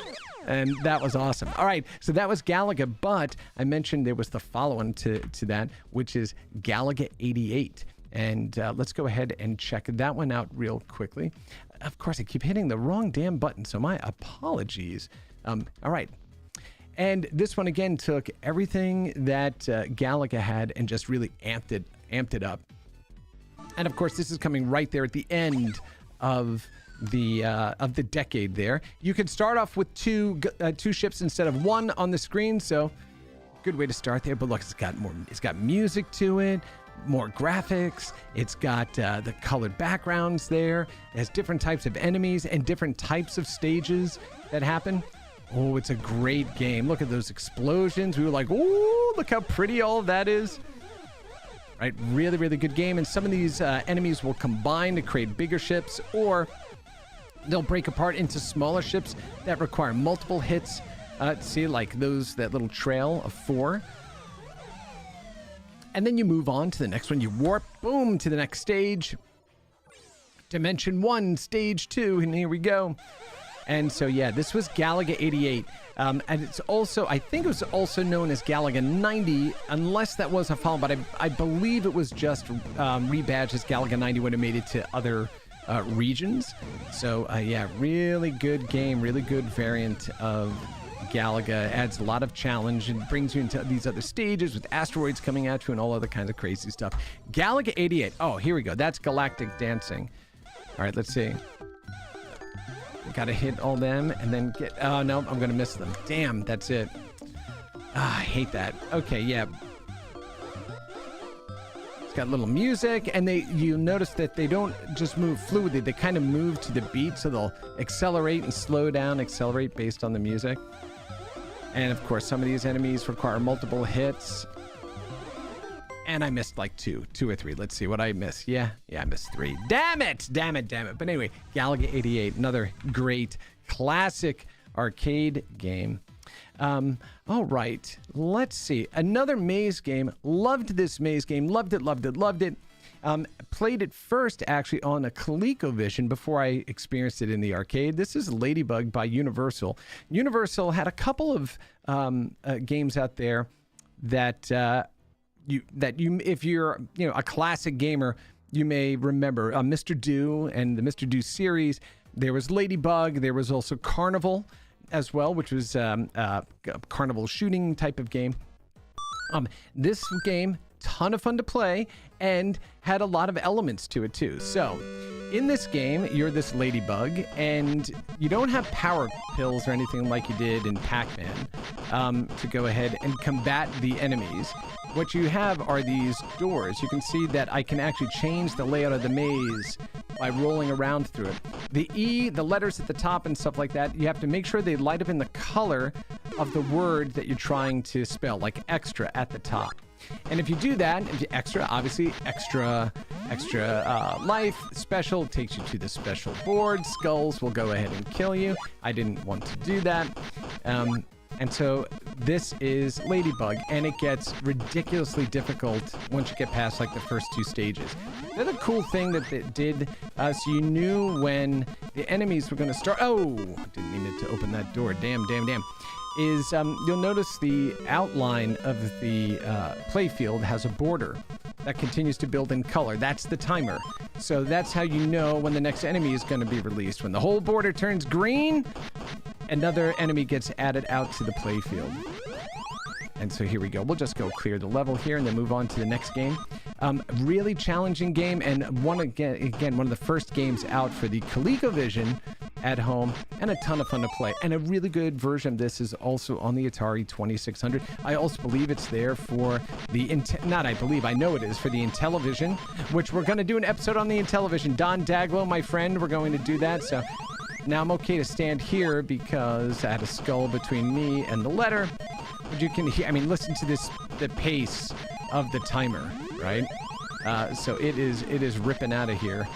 And that was awesome. All right, so that was Galaga, but I mentioned there was the follow-on to that, which is Galaga 88. And let's go ahead and check that one out real quickly. Of course, I keep hitting the wrong damn button, so my apologies. All right. And this one, again, took everything that Galaga had and just really amped it up. And, of course, this is coming right there at the end of the decade there. You can start off with two ships instead of one on the screen, so good way to start there. But look, it's got music to it, more graphics. It's got the colored backgrounds there. It has different types of enemies and different types of stages that happen. Oh, it's a great game. Look at those explosions. We were like, oh, look how pretty all of that is. Right, really, really good game. And some of these enemies will combine to create bigger ships, or they'll break apart into smaller ships that require multiple hits. See, like that little trail of 4. And then you move on to the next one. You warp, boom, to the next stage. Dimension 1, stage 2, and here we go. And so, yeah, this was Galaga 88. And it's also, I think it was also known as Galaga 90, unless that was a follow, but I believe it was just rebadged as Galaga 90 when it made it to other regions. So, yeah, really good game, really good variant of Galaga. Adds a lot of challenge and brings you into these other stages with asteroids coming at you and all other kinds of crazy stuff. Galaga 88. Oh, here we go. That's Galactic Dancing. All right, let's see. Gotta hit all them and then get... Oh, no, I'm gonna miss them. Damn, that's it. I hate that. Okay, yeah. It's got little music, and you notice that they don't just move fluidly. They kind of move to the beat, so they'll accelerate and slow down, accelerate based on the music. And, of course, some of these enemies require multiple hits. And I missed like two or three. Let's see what I missed. Yeah, I missed 3. Damn it. But anyway, Galaga 88, another great classic arcade game. All right, let's see. Another maze game. Loved this maze game. Loved it. Played it first actually on a ColecoVision before I experienced it in the arcade. This is Ladybug by Universal. Universal had a couple of games out there that... if you're a classic gamer, you may remember Mr. Do and the Mr. Do series. There was Ladybug. There was also Carnival as well, which was a carnival shooting type of game. This game, ton of fun to play and had a lot of elements to it too. So in this game, you're this ladybug, and you don't have power pills or anything like you did in Pac-Man to go ahead and combat the enemies. What you have are these doors. You can see that I can actually change the layout of the maze by rolling around through it. The E, the letters at the top and stuff like that, you have to make sure they light up in the color of the word that you're trying to spell, like extra at the top. And if you do that, extra life, special takes you to the special board. Skulls will go ahead and kill you. I didn't want to do that. And so this is Ladybug, and it gets ridiculously difficult once you get past like the first 2 stages. The other cool thing that it did, so you knew when the enemies were going to start. Oh, didn't mean it to open that door. Damn. Is you'll notice the outline of the playfield has a border that continues to build in color. That's the timer. So that's how you know when the next enemy is going to be released. When the whole border turns green, another enemy gets added out to the playfield. And so here we go. We'll just go clear the level here and then move on to the next game. Really challenging game, and one of the first games out for the ColecoVision at home, and a ton of fun to play. And a really good version of this is also on the Atari 2600. I also believe it's there for the I know it is for the Intellivision, which we're going to do an episode on the Intellivision. Don Daglow, my friend, we're going to do that. So now I'm okay to stand here because I had a skull between me and the letter. But you can hear, listen to the pace of the timer, right? So it is ripping out of here.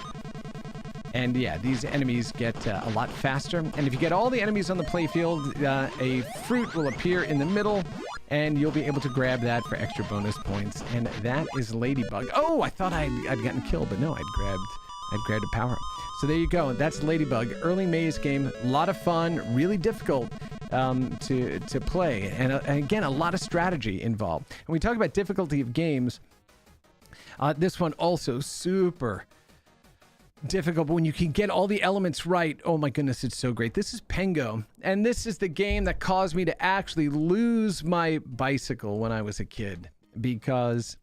And yeah, these enemies get a lot faster. And if you get all the enemies on the playfield, a fruit will appear in the middle, and you'll be able to grab that for extra bonus points. And that is Ladybug. Oh, I thought I'd gotten killed, but no, I'd grabbed a power-up. So there you go. That's Ladybug. Early maze game. A lot of fun. Really difficult to play. And again, a lot of strategy involved. And we talk about difficulty of games. This one also super difficult, but when you can get all the elements right, oh my goodness, it's so great. This is Pengo, and this is the game that caused me to actually lose my bicycle when I was a kid, because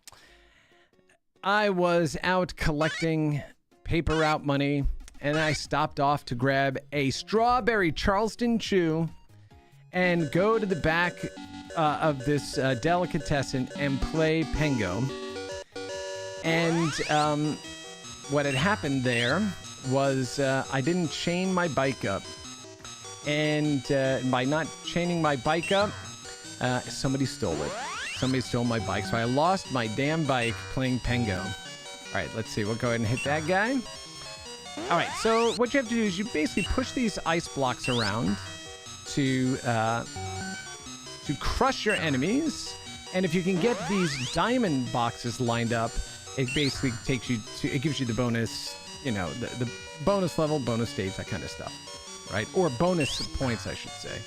I was out collecting paper route money, and I stopped off to grab a strawberry Charleston chew and go to the back of this delicatessen and play Pengo. And what had happened there was I didn't chain my bike up. And by not chaining my bike up, somebody stole it. Somebody stole my bike. So I lost my damn bike playing Pengo. All right, let's see. We'll go ahead and hit that guy. All right, so what you have to do is you basically push these ice blocks around to crush your enemies. And if you can get these diamond boxes lined up, it basically takes you to, it gives you the bonus, the bonus level, bonus stage, that kind of stuff, right? Or bonus points, I should say.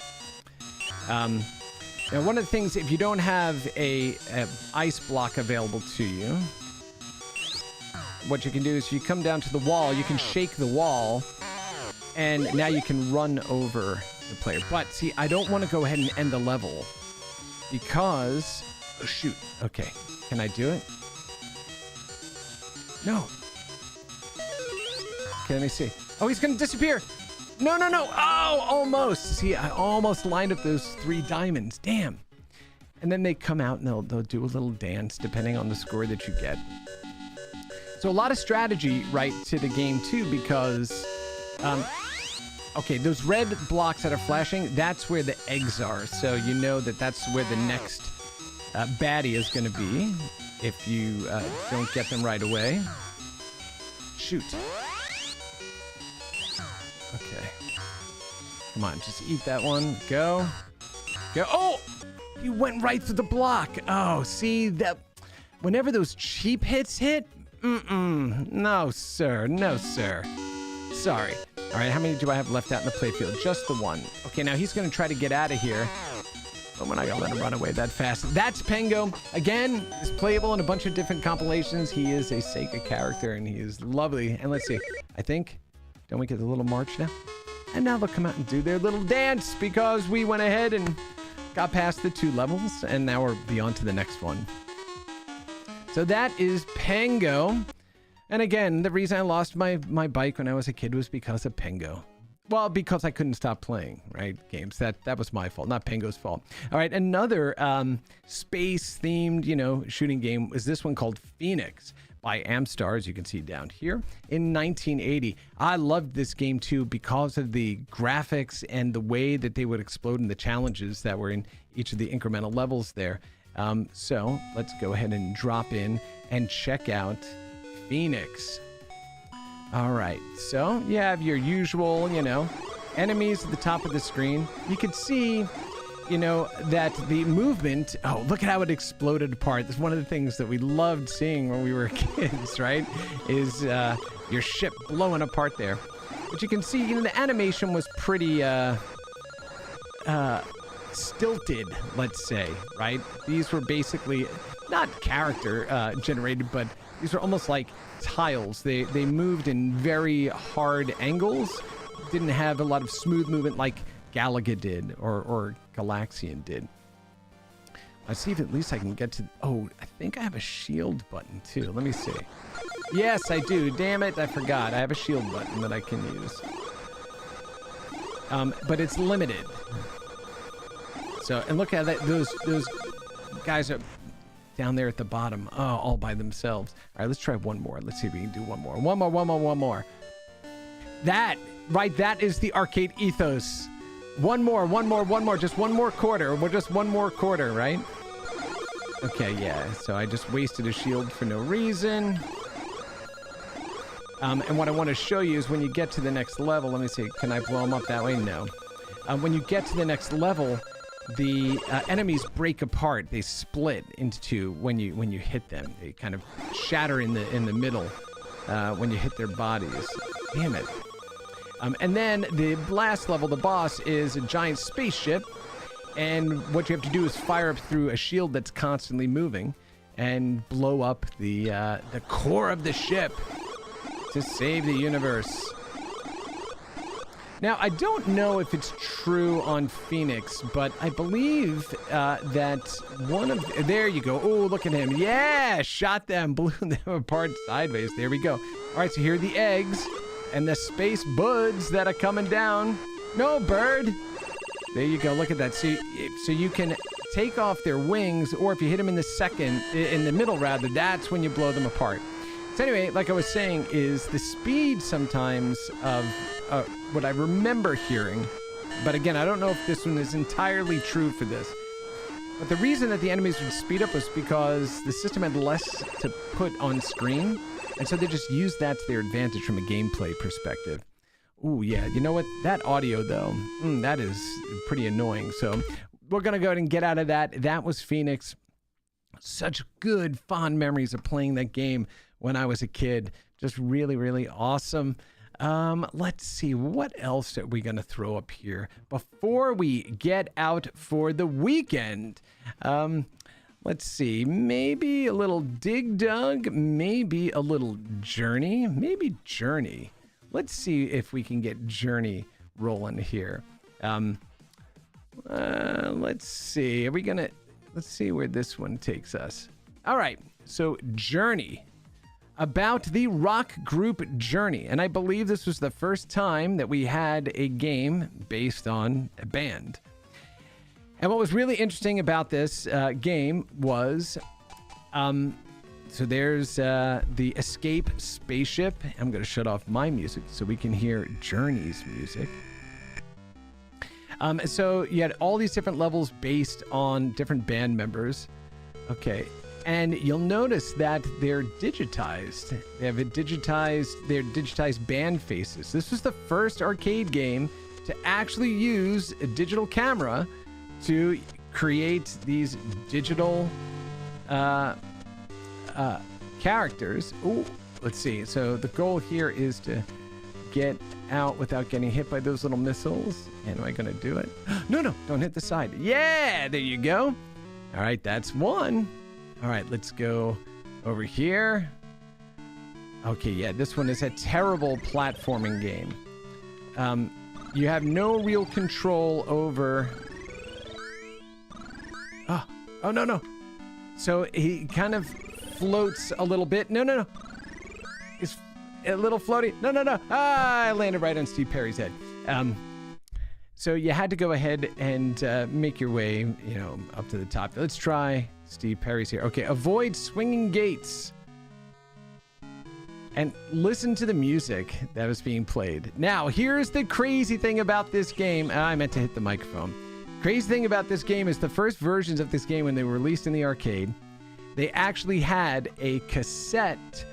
Now, one of the things, if you don't have a ice block available to you, what you can do is you come down to the wall, you can shake the wall, and now you can run over the player. But see, I don't want to go ahead and end the level because, oh, shoot. Okay, can I do it? No. Okay, let me see. Oh, he's gonna disappear. No. Oh, almost. See, I almost lined up those 3 diamonds. Damn. And then they come out and they'll do a little dance depending on the score that you get. So a lot of strategy, right, to the game too, because, okay, those red blocks that are flashing, that's where the eggs are. So you know that that's where the next baddie is going to be if you don't get them right away. Shoot. Okay. Come on, just eat that one. Go. Oh! You went right through the block. Oh, see, that whenever those cheap hits hit, no, sir. No, sir. Sorry. All right, how many do I have left out in the playfield? Just the 1. Okay, now he's going to try to get out of here. But we're not going to let him run away that fast. That's Pengo. Again, he's playable in a bunch of different compilations. He is a Sega character, and he is lovely. And let's see. I think, don't we get the little march now? And now they'll come out and do their little dance because we went ahead and got past the 2 levels, and now we're beyond to the next one. So that is Pengo. And again, the reason I lost my bike when I was a kid was because of Pengo. Well, because I couldn't stop playing, right? Games. That was my fault, not Pengo's fault. All right, another space-themed, shooting game is this one called Phoenix by Amstar, as you can see down here, in 1980. I loved this game, too, because of the graphics and the way that they would explode in the challenges that were in each of the incremental levels there. So let's go ahead and drop in and check out Phoenix. All right, so you have your usual, enemies at the top of the screen. You can see, that the movement, oh, look at how it exploded apart. That's one of the things that we loved seeing when we were kids, right? Is your ship blowing apart there. But you can see, the animation was pretty stilted, let's say, right? These were basically not character generated, but these were almost like tiles. They moved in very hard angles, didn't have a lot of smooth movement like Galaga did or Galaxian did. Let's see if at least I can get to... Oh, I think I have a shield button too. Let me see. Yes, I do. Damn it, I forgot. I have a shield button that I can use. But it's limited. So, and look at that. Those guys are down there at the bottom, all by themselves. All right, let's try one more. Let's see if we can do one more. One more. That is the arcade ethos. One more. Just one more quarter. Just one more quarter, right? Okay, yeah. So I just wasted a shield for no reason. And what I want to show you is when you get to the next level, let me see. Can I blow them up that way? No. When you get to the next level, the enemies break apart. They split into 2 when you hit them. They kind of shatter in the middle when you hit their bodies. Damn it. And then the last level, the boss, is a giant spaceship. And what you have to do is fire up through a shield that's constantly moving and blow up the core of the ship to save the universe. Now, I don't know if it's true on Phoenix, but I believe that one of... There you go. Oh, look at him. Yeah, shot them, blew them apart sideways. There we go. All right, so here are the eggs and the space buds that are coming down. No, bird. There you go. Look at that. So you can take off their wings, or if you hit them in the middle rather, that's when you blow them apart. So anyway, like I was saying, is the speed sometimes of what I remember hearing, but again, I don't know if this one is entirely true for this. But the reason that the enemies would speed up was because the system had less to put on screen, and so they just used that to their advantage from a gameplay perspective. Ooh, yeah. You know what? That audio, though, that is pretty annoying. So we're going to go ahead and get out of that. That was Phoenix. Such good, fond memories of playing that game when I was a kid. Just really, really awesome. Let's see, what else are we going to throw up here before we get out for the weekend? Let's see, maybe a little Dig Dug, maybe a little Journey, maybe Journey. Let's see if we can get Journey rolling here. Let's see, let's see where this one takes us. All right, so Journey, about the rock group Journey. And I believe this was the first time that we had a game based on a band. And what was really interesting about this game was, so there's the Escape spaceship. I'm going to shut off my music so we can hear Journey's music. So you had all these different levels based on different band members. Okay. And you'll notice that they're digitized. They have they're digitized band faces. This was the first arcade game to actually use a digital camera to create these digital characters. Ooh, let's see. So the goal here is to get out without getting hit by those little missiles. And am I going to do it? No, don't hit the side. Yeah, there you go. All right, that's one. All right, let's go over here. Okay, yeah, this one is a terrible platforming game. You have no real control over... Oh, no. So he kind of floats a little bit. No. He's a little floaty. No. I landed right on Steve Perry's head. So you had to go ahead and make your way, up to the top. Let's try Steve Perry's here. Okay, avoid swinging gates. And listen to the music that was being played. Now, here's the crazy thing about this game. I meant to hit the microphone. Crazy thing about this game is the first versions of this game, when they were released in the arcade, they actually had a cassette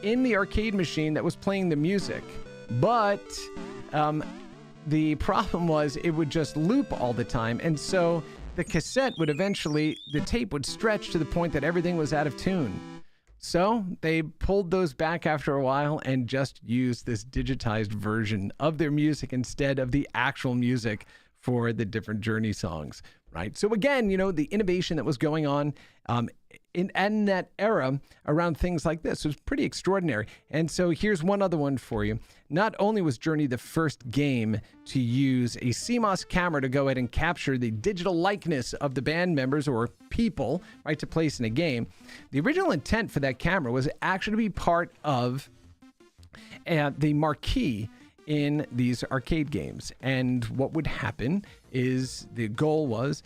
in the arcade machine that was playing the music. But the problem was it would just loop all the time. And so the cassette would eventually, the tape would stretch to the point that everything was out of tune. So they pulled those back after a while and just used this digitized version of their music instead of the actual music for the different Journey songs, right? So again, the innovation that was going on in that era around things like this was pretty extraordinary. And so here's one other one for you. Not only was Journey the first game to use a CMOS camera to go ahead and capture the digital likeness of the band members or people, right, to place in a game, the original intent for that camera was actually to be part of the marquee in these arcade games. And what would happen is the goal was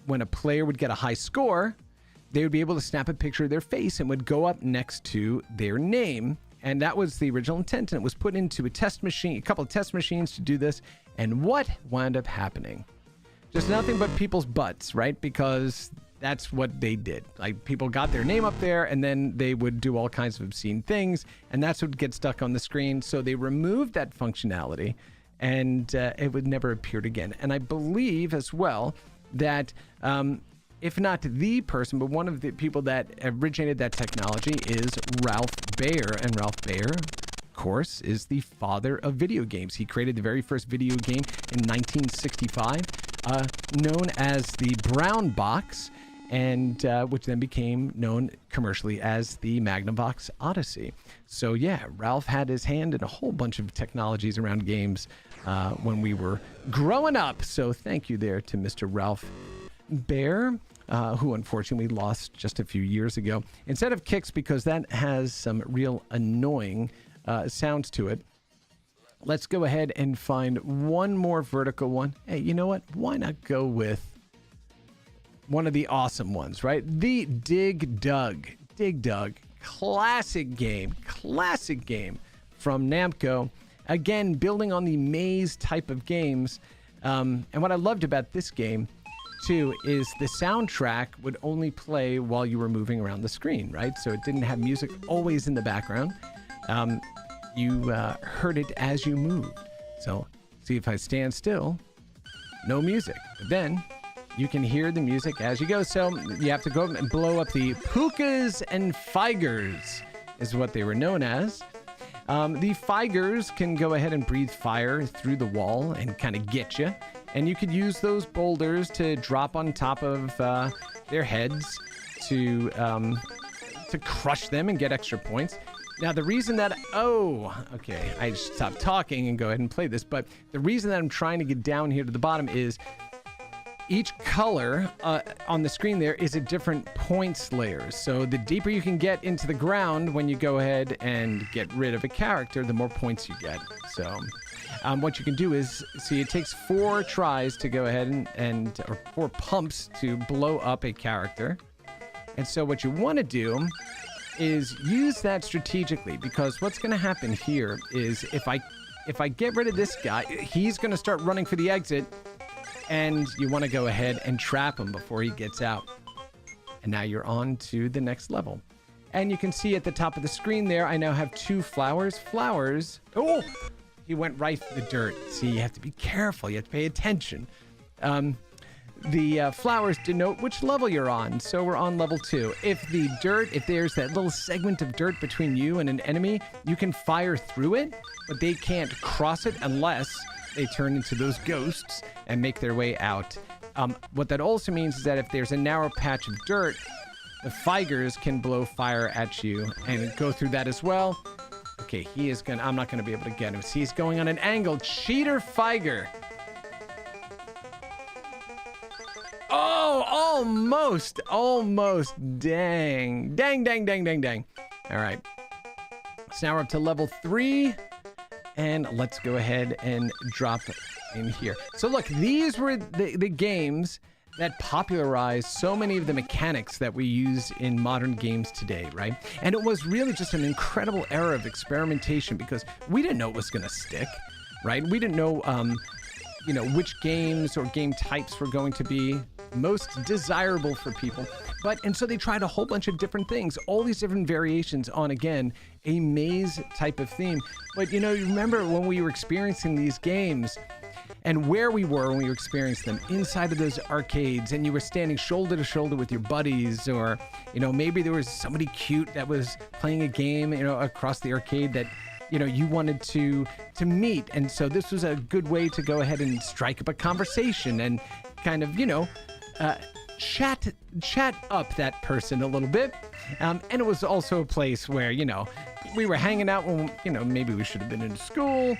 when a player would get a high score, they would be able to snap a picture of their face and would go up next to their name. And that was the original intent. And it was put into a couple of test machines to do this. And what wound up happening? Just nothing but people's butts, right? Because that's what they did. Like, people got their name up there and then they would do all kinds of obscene things. And that's what would get stuck on the screen. So they removed that functionality and it would never appeared again. And I believe as well that if not the person, but one of the people that originated that technology is Ralph Baer. And Ralph Baer, of course, is the father of video games. He created the very first video game in 1965, known as the Brown Box, and which then became known commercially as the Magnavox Odyssey. So yeah, Ralph had his hand in a whole bunch of technologies around games when we were growing up. So thank you there to Mr. Ralph Baer, who unfortunately lost just a few years ago. Instead of kicks, because that has some real annoying sounds to it, let's go ahead and find one more vertical one. Hey, you know what? Why not go with one of the awesome ones, right? The Dig Dug. Dig Dug. Classic game from Namco. Again, building on the maze type of games. And what I loved about this game too is the soundtrack would only play while you were moving around the screen, right? So it didn't have music always in the background. You heard it as you moved. So see, if I stand still, no music. But then you can hear the music as you go. So you have to go and blow up the Pukas and Figers is what they were known as. The Figers can go ahead and breathe fire through the wall and kind of get you. And you could use those boulders to drop on top of their heads to crush them and get extra points. Now, the reason that... Oh, okay. I just stopped talking and go ahead and play this. But the reason that I'm trying to get down here to the bottom is each color on the screen there is a different points layer. So the deeper you can get into the ground when you go ahead and get rid of a character, the more points you get. So what you can do is... See, it takes 4 tries to go ahead or 4 pumps to blow up a character. And so what you want to do is use that strategically, because what's going to happen here is if I get rid of this guy, he's going to start running for the exit, and you want to go ahead and trap him before he gets out. And now you're on to the next level. And you can see at the top of the screen there, I now have 2 flowers. Oh, he went right for the dirt. See, you have to be careful. You have to pay attention. The flowers denote which level you're on. So we're on level 2. If there's that little segment of dirt between you and an enemy, you can fire through it, but they can't cross it unless they turn into those ghosts and make their way out. What that also means is that if there's a narrow patch of dirt, the Figers can blow fire at you and go through that as well. Okay, I'm not gonna be able to get him. See, he's going on an angle. Cheater Figer. Oh, almost. Dang. All right. So now we're up to level 3. And let's go ahead and drop in here. So look, these were the games that popularized so many of the mechanics that we use in modern games today, right? And it was really just an incredible era of experimentation, because we didn't know it was going to stick, right? We didn't know, which games or game types were going to be most desirable for people. And so they tried a whole bunch of different things, all these different variations on, again, a maze type of theme. But, you remember when we were experiencing these games and where we were when we were experiencing them, inside of those arcades, and you were standing shoulder to shoulder with your buddies, or, maybe there was somebody cute that was playing a game, across the arcade that, you wanted to meet. And so this was a good way to go ahead and strike up a conversation and kind of, chat up that person a little bit. And it was also a place where, we were hanging out when, maybe we should have been in school.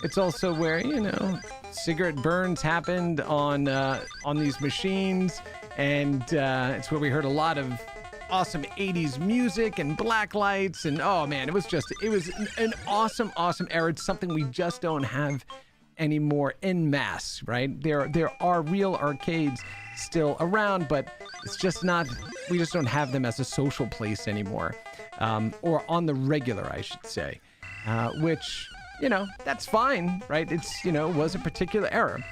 It's also where, cigarette burns happened on these machines. And it's where we heard a lot of awesome 80's music and black lights. And oh man, it was an awesome era. It's something we just don't have anymore en masse, right? There are real arcades still around, but it's just not, we just don't have them as a social place anymore, or on the regular, I should say, which, that's fine, right? It's, was a particular era.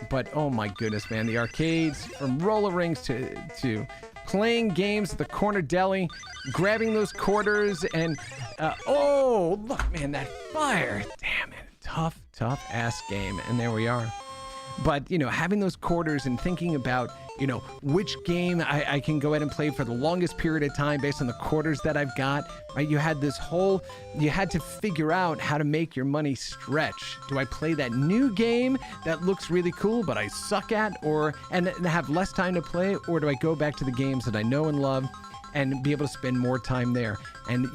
But oh my goodness, man, the arcades, from roller rings to playing games at the corner deli, grabbing those quarters, and oh look, man, that fire, damn it. Tough ass game. And there we are. But, having those quarters and thinking about, which game I can go ahead and play for the longest period of time based on the quarters that I've got, right? You had to figure out how to make your money stretch. Do I play that new game that looks really cool, but I suck at, and have less time to play? Or do I go back to the games that I know and love and be able to spend more time there? And,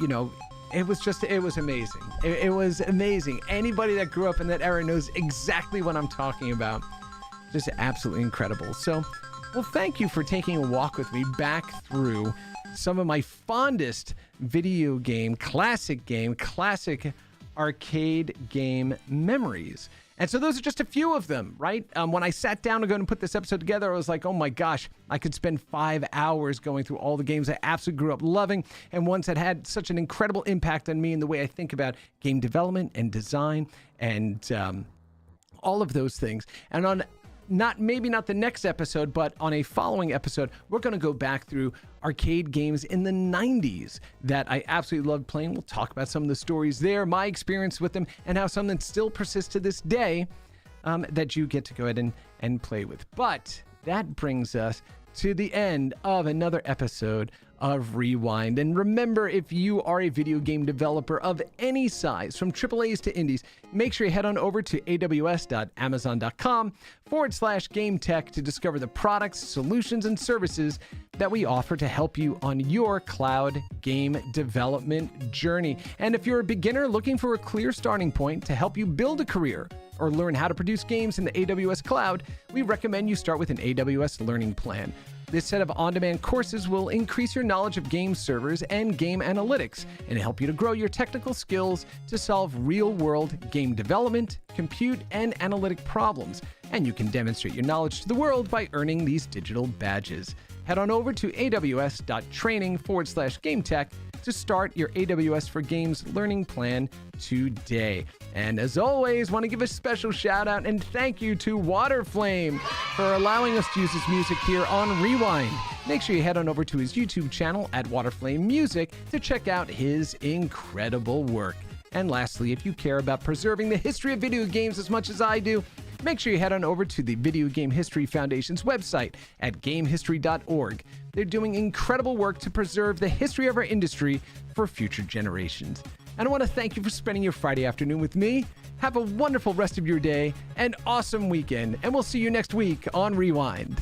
it was amazing. It was amazing. Anybody that grew up in that era knows exactly what I'm talking about. Just absolutely incredible. So, well, thank you for taking a walk with me back through some of my fondest video game, classic arcade game memories. And so those are just a few of them, right? When I sat down to go and put this episode together, I was like, oh my gosh, I could spend 5 hours going through all the games I absolutely grew up loving, and ones that had such an incredible impact on me in the way I think about game development and design and all of those things. And on maybe not the next episode, but on a following episode, we're going to go back through arcade games in the 90s that I absolutely loved playing. We'll talk about some of the stories there, my experience with them, and how some that still persist to this day that you get to go ahead and play with. But that brings us to the end of another episode of Rewind. And remember, if you are a video game developer of any size, from AAAs to indies, make sure you head on over to aws.amazon.com/game tech to discover the products, solutions, and services that we offer to help you on your cloud game development journey. And if you're a beginner looking for a clear starting point to help you build a career or learn how to produce games in the AWS cloud, we recommend you start with an AWS Learning Plan. This set of on-demand courses will increase your knowledge of game servers and game analytics and help you to grow your technical skills to solve real-world game development, compute, and analytic problems. And you can demonstrate your knowledge to the world by earning these digital badges. Head on over to aws.training/GameTech to start your AWS for Games learning plan today. And as always, want to give a special shout out and thank you to Waterflame for allowing us to use his music here on Rewind. Make sure you head on over to his YouTube channel at Waterflame Music to check out his incredible work. And lastly, if you care about preserving the history of video games as much as I do, make sure you head on over to the Video Game History Foundation's website at gamehistory.org. They're doing incredible work to preserve the history of our industry for future generations. And I want to thank you for spending your Friday afternoon with me. Have a wonderful rest of your day and awesome weekend, and we'll see you next week on Rewind.